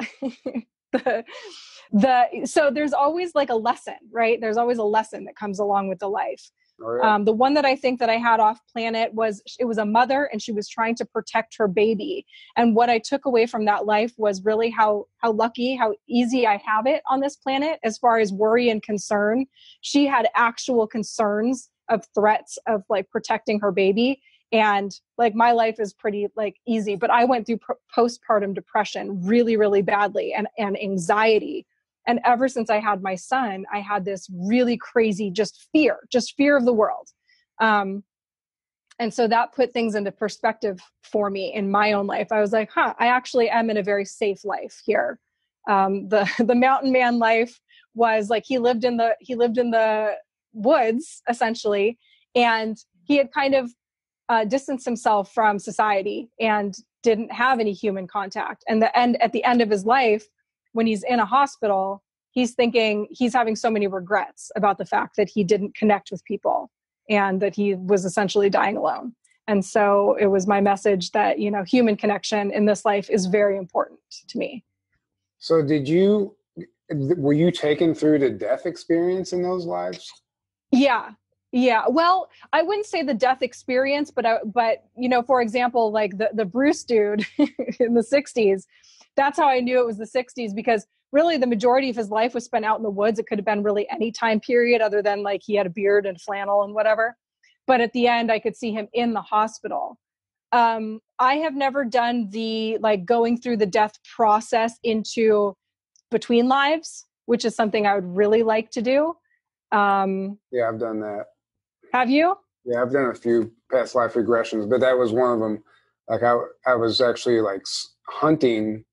there's always like a lesson, right? There's always a lesson that comes along with the life. Oh, yeah. The one that I think that I had off planet was a mother, and she was trying to protect her baby. And what I took away from that life was really how lucky, how easy I have it on this planet as far as worry and concern. She had actual concerns of threats of like protecting her baby. And like my life is pretty like easy, but I went through postpartum depression really, really badly, and anxiety. And ever since I had my son, I had this really crazy, just fear of the world. And so that put things into perspective for me in my own life. I was like, I actually am in a very safe life here. The mountain man life was like, he lived in the woods essentially. And he had kind of distanced himself from society and didn't have any human contact. And at the end of his life, when he's in a hospital, he's having so many regrets about the fact that he didn't connect with people and that he was essentially dying alone. And so it was my message that, human connection in this life is very important to me. So were you taken through the death experience in those lives? Yeah. Well, I wouldn't say the death experience, but for example, like the Bruce dude in the 60s, that's how I knew it was the 60s, because really the majority of his life was spent out in the woods. It could have been really any time period other than like he had a beard and flannel and whatever. But at the end, I could see him in the hospital. I have never done the like going through the death process into between lives, which is something I would really like to do. Yeah, I've done that. Have you? Yeah, I've done a few past life regressions, but that was one of them. Like I was actually like hunting.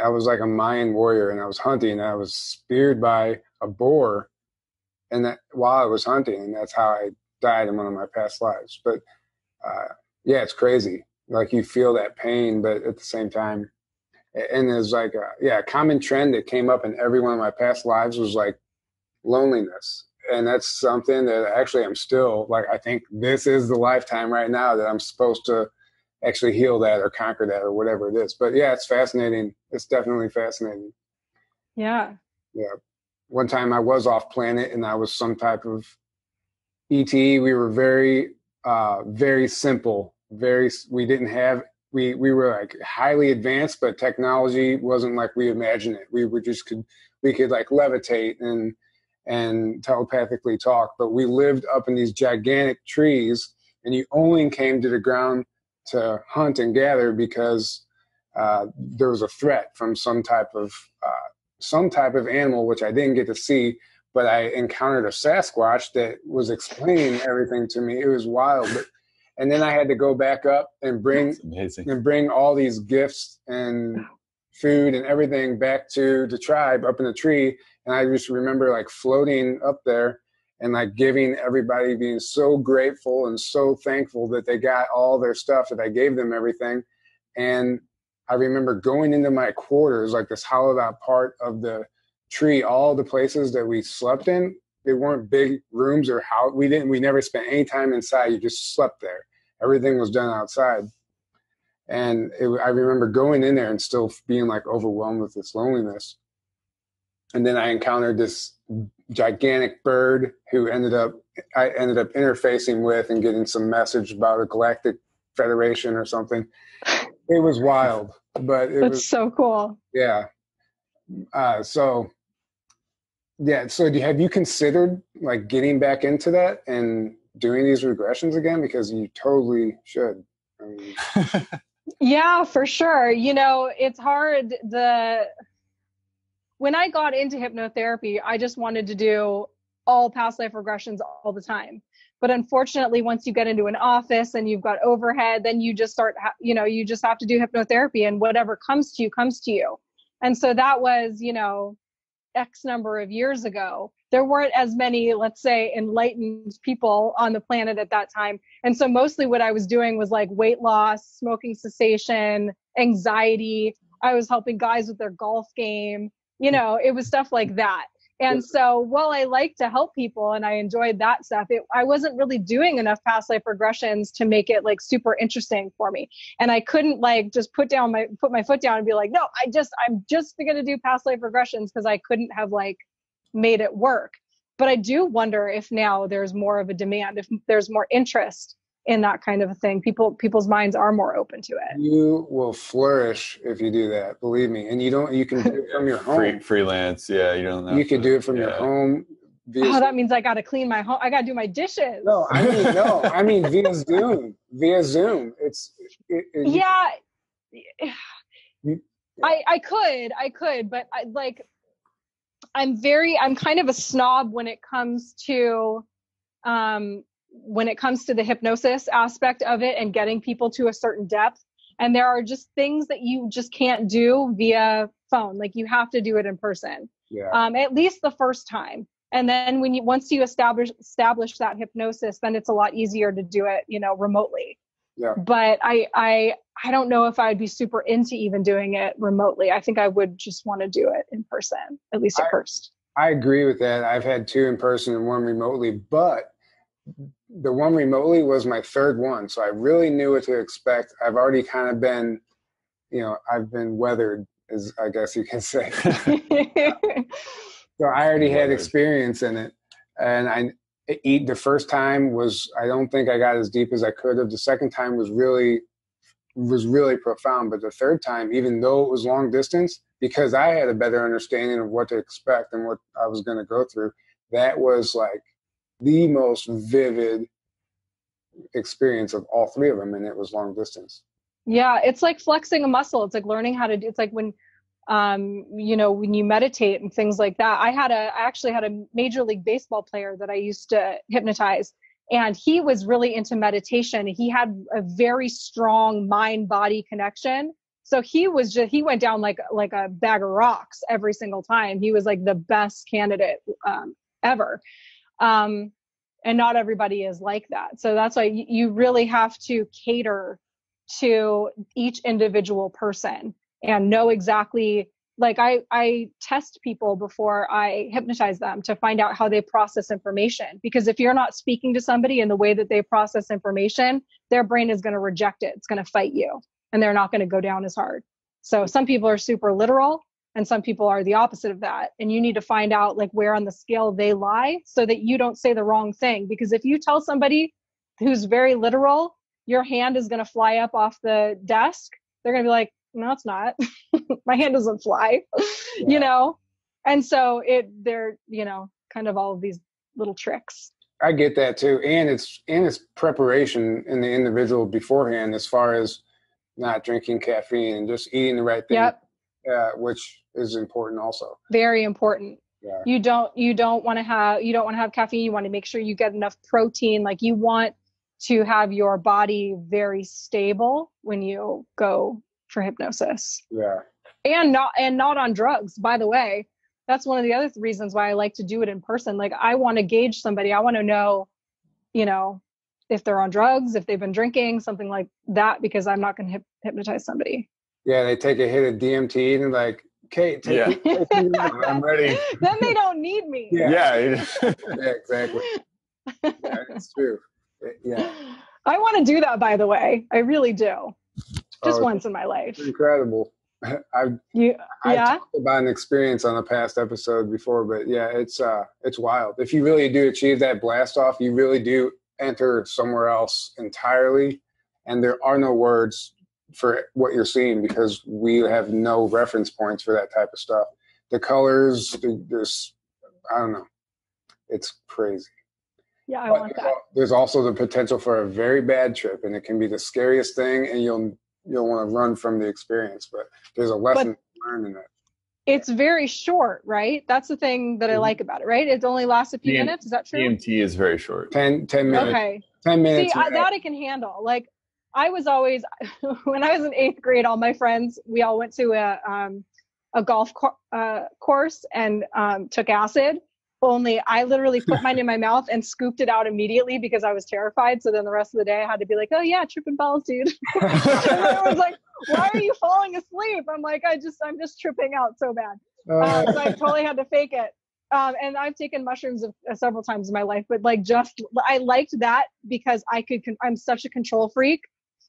I was like a Mayan warrior, and I was hunting, and I was speared by a boar, and while I was hunting, and that's how I died in one of my past lives. But yeah, it's crazy. Like you feel that pain, but at the same time, and there's like a common trend that came up in every one of my past lives was like loneliness. And that's something that actually I'm still like, I think this is the lifetime right now that I'm supposed to actually heal that or conquer that or whatever it is. But yeah, it's fascinating. It's definitely fascinating. Yeah. Yeah. One time I was off planet and I was some type of ET. We were very, very simple. We were like highly advanced, but technology wasn't like we imagined it. We could like levitate and telepathically talk, but we lived up in these gigantic trees, and you only came to the ground to hunt and gather because there was a threat from some type of animal, which I didn't get to see, but I encountered a Sasquatch that was explaining everything to me. It was wild. And then I had to go back up and bring all these gifts and food and everything back to the tribe up in the tree. And I just remember like floating up there and like giving everybody, being so grateful and so thankful that they got all their stuff, that I gave them everything. And I remember going into my quarters, like this hollowed out part of the tree, all the places that we slept in, they weren't big rooms or how we never spent any time inside. You just slept there. Everything was done outside. And I remember going in there and still being like overwhelmed with this loneliness. And then I encountered this gigantic bird who I ended up interfacing with and getting some message about a galactic federation or something. It was wild, but That's so cool. Yeah. So have you considered like getting back into that and doing these regressions again? Because you totally should. I mean, yeah, for sure. You know, it's hard. When I got into hypnotherapy, I just wanted to do all past life regressions all the time. But unfortunately, once you get into an office and you've got overhead, then you just you just have to do hypnotherapy, and whatever comes to you, comes to you. And so that was, X number of years ago. There weren't as many, let's say, enlightened people on the planet at that time. And so mostly what I was doing was like weight loss, smoking cessation, anxiety. I was helping guys with their golf game. It was stuff like that. And so while I like to help people and I enjoyed that stuff, I wasn't really doing enough past life regressions to make it like super interesting for me. And I couldn't like just put my foot down and be like, no, I'm just going to do past life regressions, because I couldn't have like made it work. But I do wonder if now there's more of a demand, if there's more interest in that kind of a thing. People's minds are more open to it. You will flourish if you do that, believe me. And you can do it from your home. Freelance, yeah. You don't know. You can do it from your home. That means I got to clean my home. I got to do my dishes. I mean via Zoom. Via Zoom. I could, but I'm kind of a snob when it comes to the hypnosis aspect of it and getting people to a certain depth. And there are just things that you just can't do via phone. Like you have to do it in person, at least the first time. And then once you establish that hypnosis, then it's a lot easier to do it, remotely. Yeah. But I don't know if I'd be super into even doing it remotely. I think I would just want to do it in person, at least at first. I agree with that. I've had 2 in person and 1 remotely, but the 1 remotely was my 3rd one. So I really knew what to expect. I've already kind of been, I've been weathered, as I guess you can say. So I already had experience in it. And the first time I don't think I got as deep as I could have. The second time was really profound. But the 3rd time, even though it was long distance, because I had a better understanding of what to expect and what I was going to go through, that was like the most vivid experience of all 3 of them. And it was long distance. Yeah. It's like flexing a muscle. It's like learning how to do, it's like when you meditate and things like that. I actually had a Major League Baseball player that I used to hypnotize, and he was really into meditation. He had a very strong mind-body connection. So he went down like a bag of rocks every single time. He was like the best candidate ever. And not everybody is like that. So that's why you really have to cater to each individual person and know exactly, like I test people before I hypnotize them to find out how they process information. Because if you're not speaking to somebody in the way that they process information, their brain is going to reject it. It's going to fight you and they're not going to go down as hard. So some people are super literal and some people are the opposite of that. And you need to find out like where on the scale they lie so that you don't say the wrong thing. Because if you tell somebody who's very literal, your hand is going to fly up off the desk, they're going to be like, no, it's not. My hand doesn't fly, you know? And so they're, you know, kind of all of these little tricks. I get that too. And it's preparation in the individual beforehand, as far as not drinking caffeine and just eating the right thing, which is important also. Very important. Yeah. You don't want to have caffeine. You want to make sure you get enough protein. Like you want to have your body very stable when you go for hypnosis. Yeah. And not on drugs, by the way. That's one of the other reasons why I like to do it in person. Like I want to gauge somebody. I want to know, you know, if they're on drugs, if they've been drinking, something like that, because I'm not going to hypnotize somebody. Yeah, they take a hit of DMT and they're like, Kate, take it. I'm ready. Then they don't need me. Yeah, exactly. Yeah, it's true. Yeah. I want to do that, by the way. I really do. Just once in my life. It's incredible. I talked about an experience on a past episode before, but yeah, it's wild. If you really do achieve that blast off, you really do enter somewhere else entirely, and there are no words for what you're seeing because we have no reference points for that type of stuff. The colors, there's, I don't know, it's crazy. Yeah, I want that. There's also the potential for a very bad trip, and it can be the scariest thing, and you'll want to run from the experience, but there's a lesson learned in it. It's very short, right? That's the thing that I like about it, right? It only lasts a few minutes. Is that true? DMT is very short. 10 minutes. Okay. 10 minutes. See, that I can handle. Like I was always, when I was in 8th grade, all my friends, we all went to a golf course and took acid. Only I literally put mine in my mouth and scooped it out immediately because I was terrified. So then the rest of the day I had to be like, oh yeah, tripping balls, dude. And everyone's like, why are you falling asleep? I'm like, I'm just tripping out so bad. So I totally had to fake it. And I've taken mushrooms several times in my life, but like I liked that because I'm such a control freak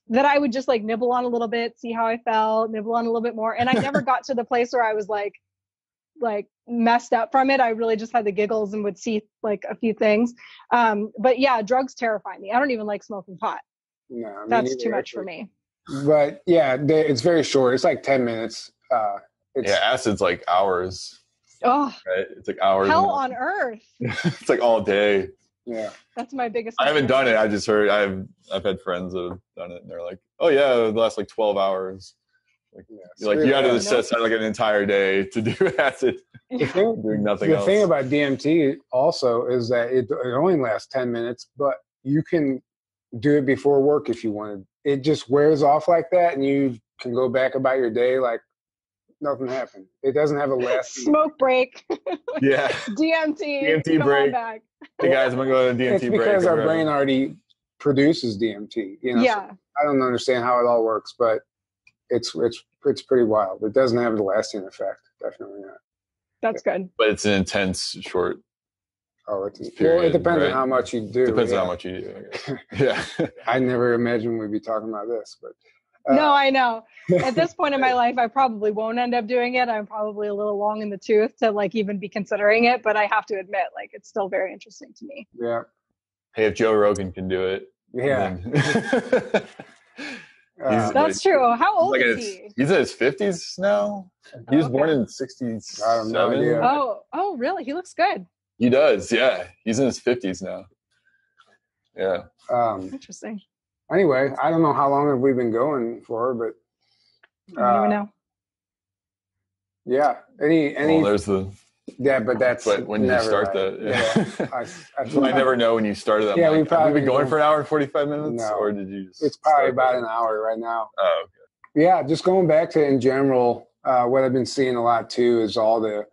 that I would just like nibble on a little bit, see how I felt, nibble on a little bit more. And I never got to the place where I was like messed up from it. I really just had the giggles and would see like a few things. But yeah, drugs terrify me. I don't even like smoking pot. No, that's too much for me. But yeah, it's very short. It's like 10 minutes. Acid's like hours. Oh, right? It's like hours. Hell on earth. It's like all day. Yeah. That's my biggest. I haven't done it. I just heard. I've had friends that have done it, and they're like, "Oh yeah, it lasts like 12 hours." Like, you had to set aside like an entire day to do acid. Doing nothing else. The thing about DMT also is that it only lasts 10 minutes, but you can do it before work if you wanted. It just wears off like that, and you can go back about your day like nothing happened. It doesn't have a last smoke break. Yeah. DMT break. Back. Hey guys, I'm gonna go to DMT break. It's because our brain already produces DMT. You know, yeah. So I don't understand how it all works, but it's pretty wild. It doesn't have the lasting effect. Definitely not. That's good. But it's an intense short. Oh, it depends on how much you do. Depends on how much you do. I guess. Yeah. I never imagined we'd be talking about this, but. No, I know. At this point in my life, I probably won't end up doing it. I'm probably a little long in the tooth to like even be considering it, but I have to admit, like, it's still very interesting to me. Yeah. Hey, if Joe Rogan can do it. Yeah. That's true. How old is he? He's in his 50s now. He was born in 67. I don't know. Yeah. Oh, really? He looks good. He does. Yeah. He's in his 50s now. Yeah. Interesting. Anyway, I don't know how long have we been going for, but I don't even know. Yeah. Any there's the but that's when you start right. that. I never know when you started that. Yeah, we've been going for an hour and 45 minutes, no, or did you? It's probably about an hour right now. Oh, okay. Yeah, just going back to in general, what I've been seeing a lot too is all the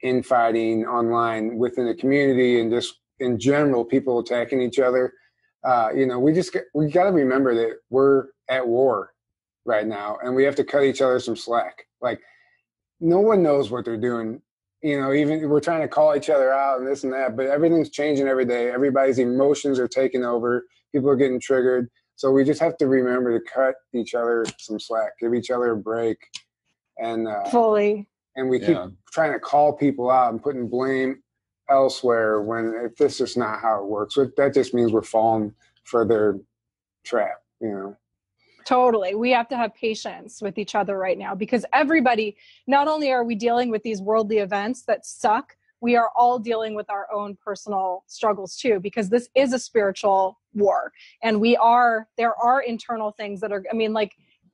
infighting online within the community and just in general, people attacking each other. we got to remember that we're at war right now, and we have to cut each other some slack. Like, no one knows what they're doing. Even we're trying to call each other out and this and that, but everything's changing every day. Everybody's emotions are taking over. People are getting triggered. So we just have to remember to cut each other some slack, give each other a break. And fully. And we keep trying to call people out and putting blame elsewhere when this is not how it works. That just means we're falling for their trap, Totally. We have to have patience with each other right now, because everybody, not only are we dealing with these worldly events that suck, we are all dealing with our own personal struggles too, because this is a spiritual war, and there are internal things that are,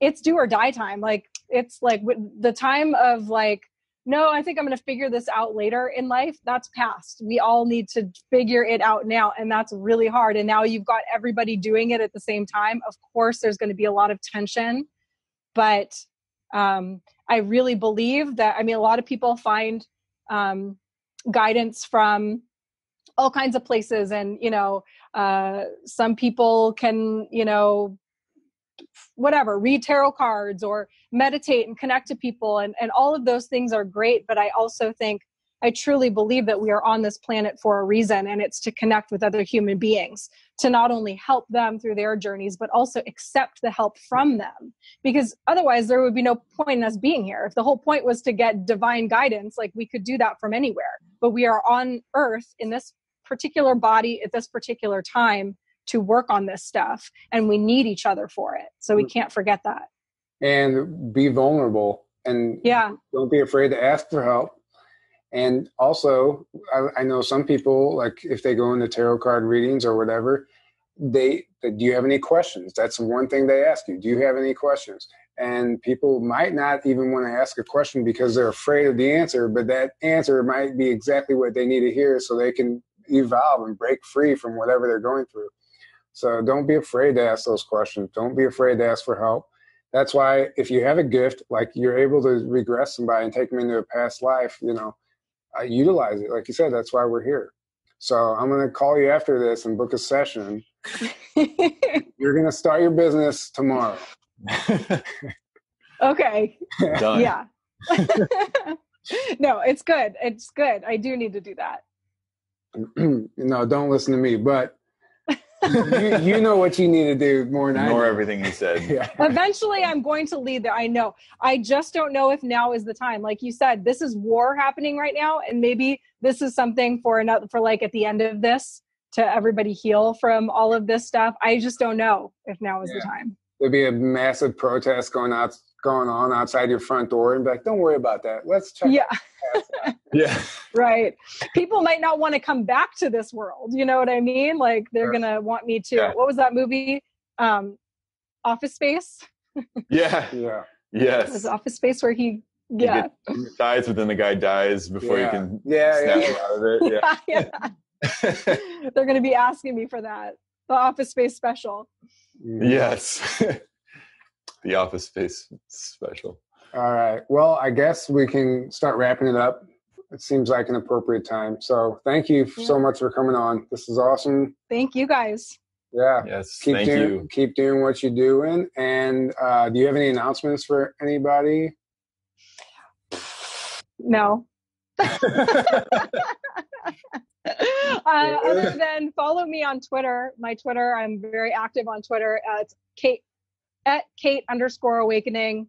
it's do or die time. Like, it's like the time of like, no, I think I'm going to figure this out later in life. That's past. We all need to figure it out now. And that's really hard. And now you've got everybody doing it at the same time. Of course, there's going to be a lot of tension, but I really believe that, a lot of people find guidance from all kinds of places. And, some people can, read tarot cards or meditate and connect to people. And all of those things are great. But I truly believe that we are on this planet for a reason. And it's to connect with other human beings, to not only help them through their journeys, but also accept the help from them. Because otherwise there would be no point in us being here. If the whole point was to get divine guidance, like, we could do that from anywhere. But we are on Earth in this particular body at this particular time to work on this stuff, and we need each other for it. So we can't forget that. And be vulnerable, and don't be afraid to ask for help. And also, I know some people, like, if they go into tarot card readings or whatever, do you have any questions? That's one thing they ask you. Do you have any questions? And people might not even want to ask a question because they're afraid of the answer, but that answer might be exactly what they need to hear so they can evolve and break free from whatever they're going through. So don't be afraid to ask those questions. Don't be afraid to ask for help. That's why if you have a gift, like, you're able to regress somebody and take them into a past life, utilize it. Like you said, that's why we're here. So I'm going to call you after this and book a session. You're going to start your business tomorrow. Okay. Done. Yeah. No, it's good. It's good. I do need to do that. No, don't listen to me, but you know what you need to do more than Ignore everything he said. Yeah. Eventually I'm going to lead there. I know. I just don't know if now is the time. Like you said, this is war happening right now. And maybe this is something for like at the end of this to everybody heal from all of this stuff. I just don't know if now is the time. There'd be a massive protest going on outside your front door, and be like, don't worry about that. Let's check. Yeah. Yeah. Right. People might not want to come back to this world. You know what I mean? Like, they're going to want me to, what was that movie? Office Space. Yeah. Yeah. Yes. It was Office Space where he He dies, but then the guy dies before you can snap him out of it. Yeah. They're going to be asking me for that. The Office Space special. Yes. The Office Space special. All right. Well, I guess we can start wrapping it up. It seems like an appropriate time. So thank you so much for coming on. This is awesome. Thank you guys. Yeah. Yes. Keep doing what you're doing. And do you have any announcements for anybody? No. Other than follow me on Twitter. My Twitter, I'm very active on Twitter. It's Kate_awakening.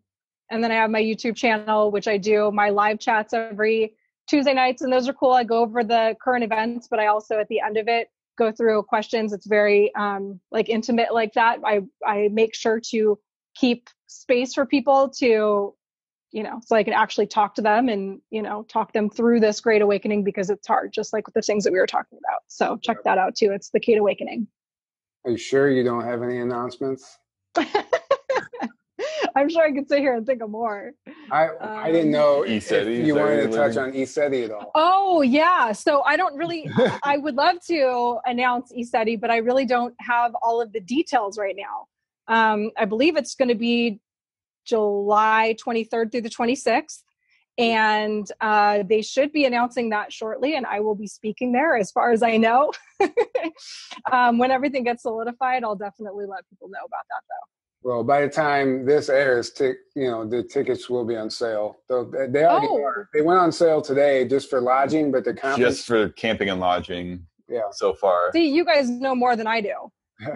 And then I have my YouTube channel, which I do my live chats every Tuesday nights. And those are cool. I go over the current events, but I also at the end of it go through questions. It's very intimate like that. I make sure to keep space for people to, so I can actually talk to them and, talk them through this great awakening, because it's hard, just like with the things that we were talking about. So check that out too. It's the Kate Awakening. Are you sure you don't have any announcements? I'm sure I could sit here and think of more. I didn't know if you wanted to touch on ESETI at all. Oh, yeah. So I don't really, I would love to announce ESETI, but I really don't have all of the details right now. I believe it's going to be July 23rd through the 26th. And they should be announcing that shortly, and I will be speaking there as far as I know. When everything gets solidified, I'll definitely let people know about that, though. Well, by the time this airs, the tickets will be on sale. They already are. They went on sale today just for lodging, but the conference just for camping and lodging. Yeah. So far. See, you guys know more than I do.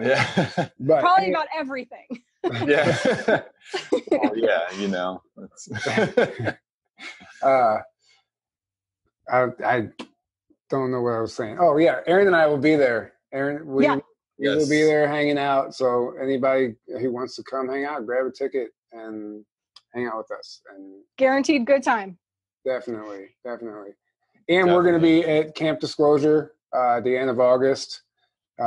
Yeah. But probably about everything. Yeah. Well, yeah, you know. I don't know what I was saying. Oh yeah, Aaron and I will be there. Aaron, we will be there hanging out. So anybody who wants to come hang out, grab a ticket and hang out with us. And guaranteed good time. Definitely. And we're going to be at Camp Disclosure at the end of August. In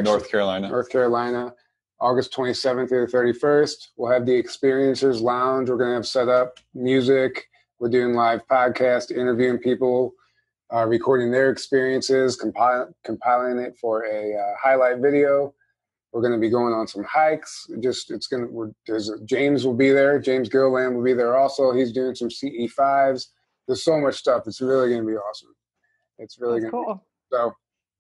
North Carolina, August 27th through the 31st. We'll have the Experiencers Lounge. We're going to have set up music. We're doing live podcast, interviewing people, recording their experiences, compiling it for a highlight video. We're going to be going on some hikes. James will be there. James Gilland will be there also. He's doing some CE5s. There's so much stuff. It's really going to be awesome. It's really going to be cool. So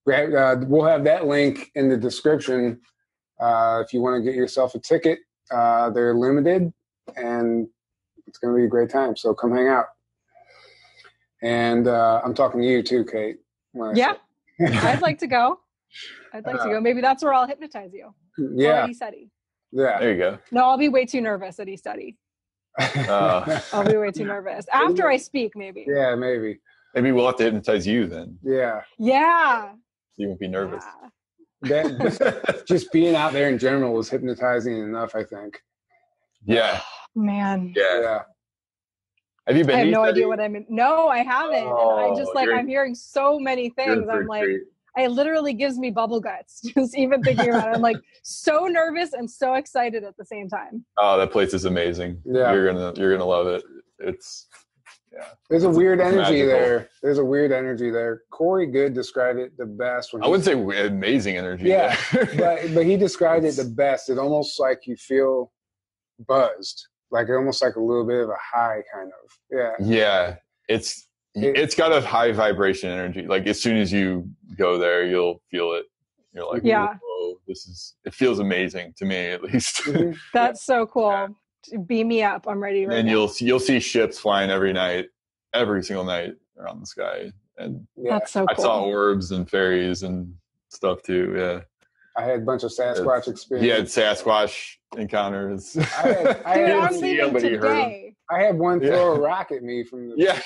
we'll have that link in the description if you want to get yourself a ticket. They're limited, and it's going to be a great time. So come hang out. And I'm talking to you too, Kate. Yeah, I'd like to go. Maybe that's where I'll hypnotize you. Yeah. Or at ESETI. Yeah. There you go. No, I'll be way too nervous at ESETI. I'll be way too nervous. After I speak, maybe. Yeah, maybe. Maybe we'll have to hypnotize you then. Yeah. Yeah. You won't be nervous. Just being out there in general was hypnotizing enough, I think. Yeah. Man. Yeah. Have you been? I have no idea what I mean. No, I haven't. Oh, and I just I'm hearing so many things. I'm like, it literally gives me bubble guts just even thinking about it. I'm like so nervous and so excited at the same time. Oh, that place is amazing. Yeah. You're gonna love it. There's a weird energy there. There's a weird energy there. Corey Good described it the best. I wouldn't say amazing energy. Yeah, but he described it the best. It almost like you feel buzzed, like almost like a little bit of a high kind of. Yeah. Yeah, it's got a high vibration energy. Like as soon as you go there, you'll feel it. You're like, whoa, it feels amazing to me at least. That's so cool. Yeah. Beam me up. I'm ready right now. You'll see ships flying every single night around the sky. And that's so cool. I saw orbs and fairies and stuff too. Yeah. I had a bunch of Sasquatch experiences. Yeah, Sasquatch encounters. I didn't see him, but he heard him. I had one throw a rock at me from the. Yeah,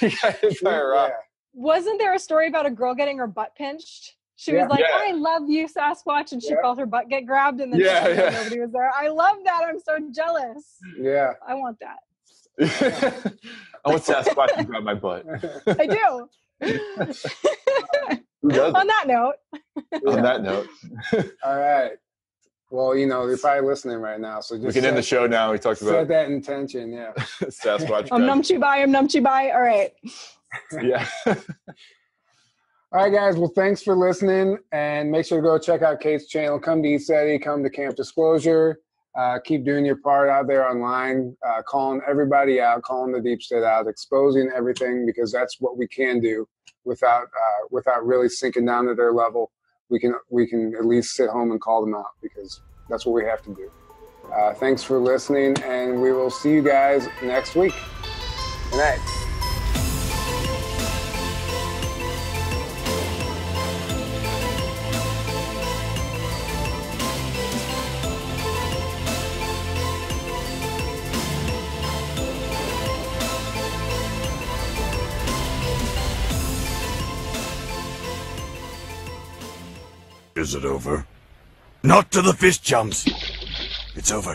try a rock. Wasn't there a story about a girl getting her butt pinched? She was like, I love you, Sasquatch, and she felt her butt get grabbed, and then nobody was there. I love that. I'm so jealous. Yeah. I want that. I want Sasquatch to grab my butt. I do. On that note. On that note. All right. Well, they're probably listening right now, so just we can end the show now. We talked about set that intention, Sasquatch. Numchi bye. All right. Yeah. All right, guys. Well, thanks for listening, and make sure to go check out Kate's channel. Come to ESETI, come to Camp Disclosure. Keep doing your part out there online, calling everybody out, calling the deep state out, exposing everything, because that's what we can do without really sinking down to their level. We can at least sit home and call them out, because that's what we have to do. Thanks for listening, and we will see you guys next week. Good night. Is it over? Not to the fist jumps. It's over.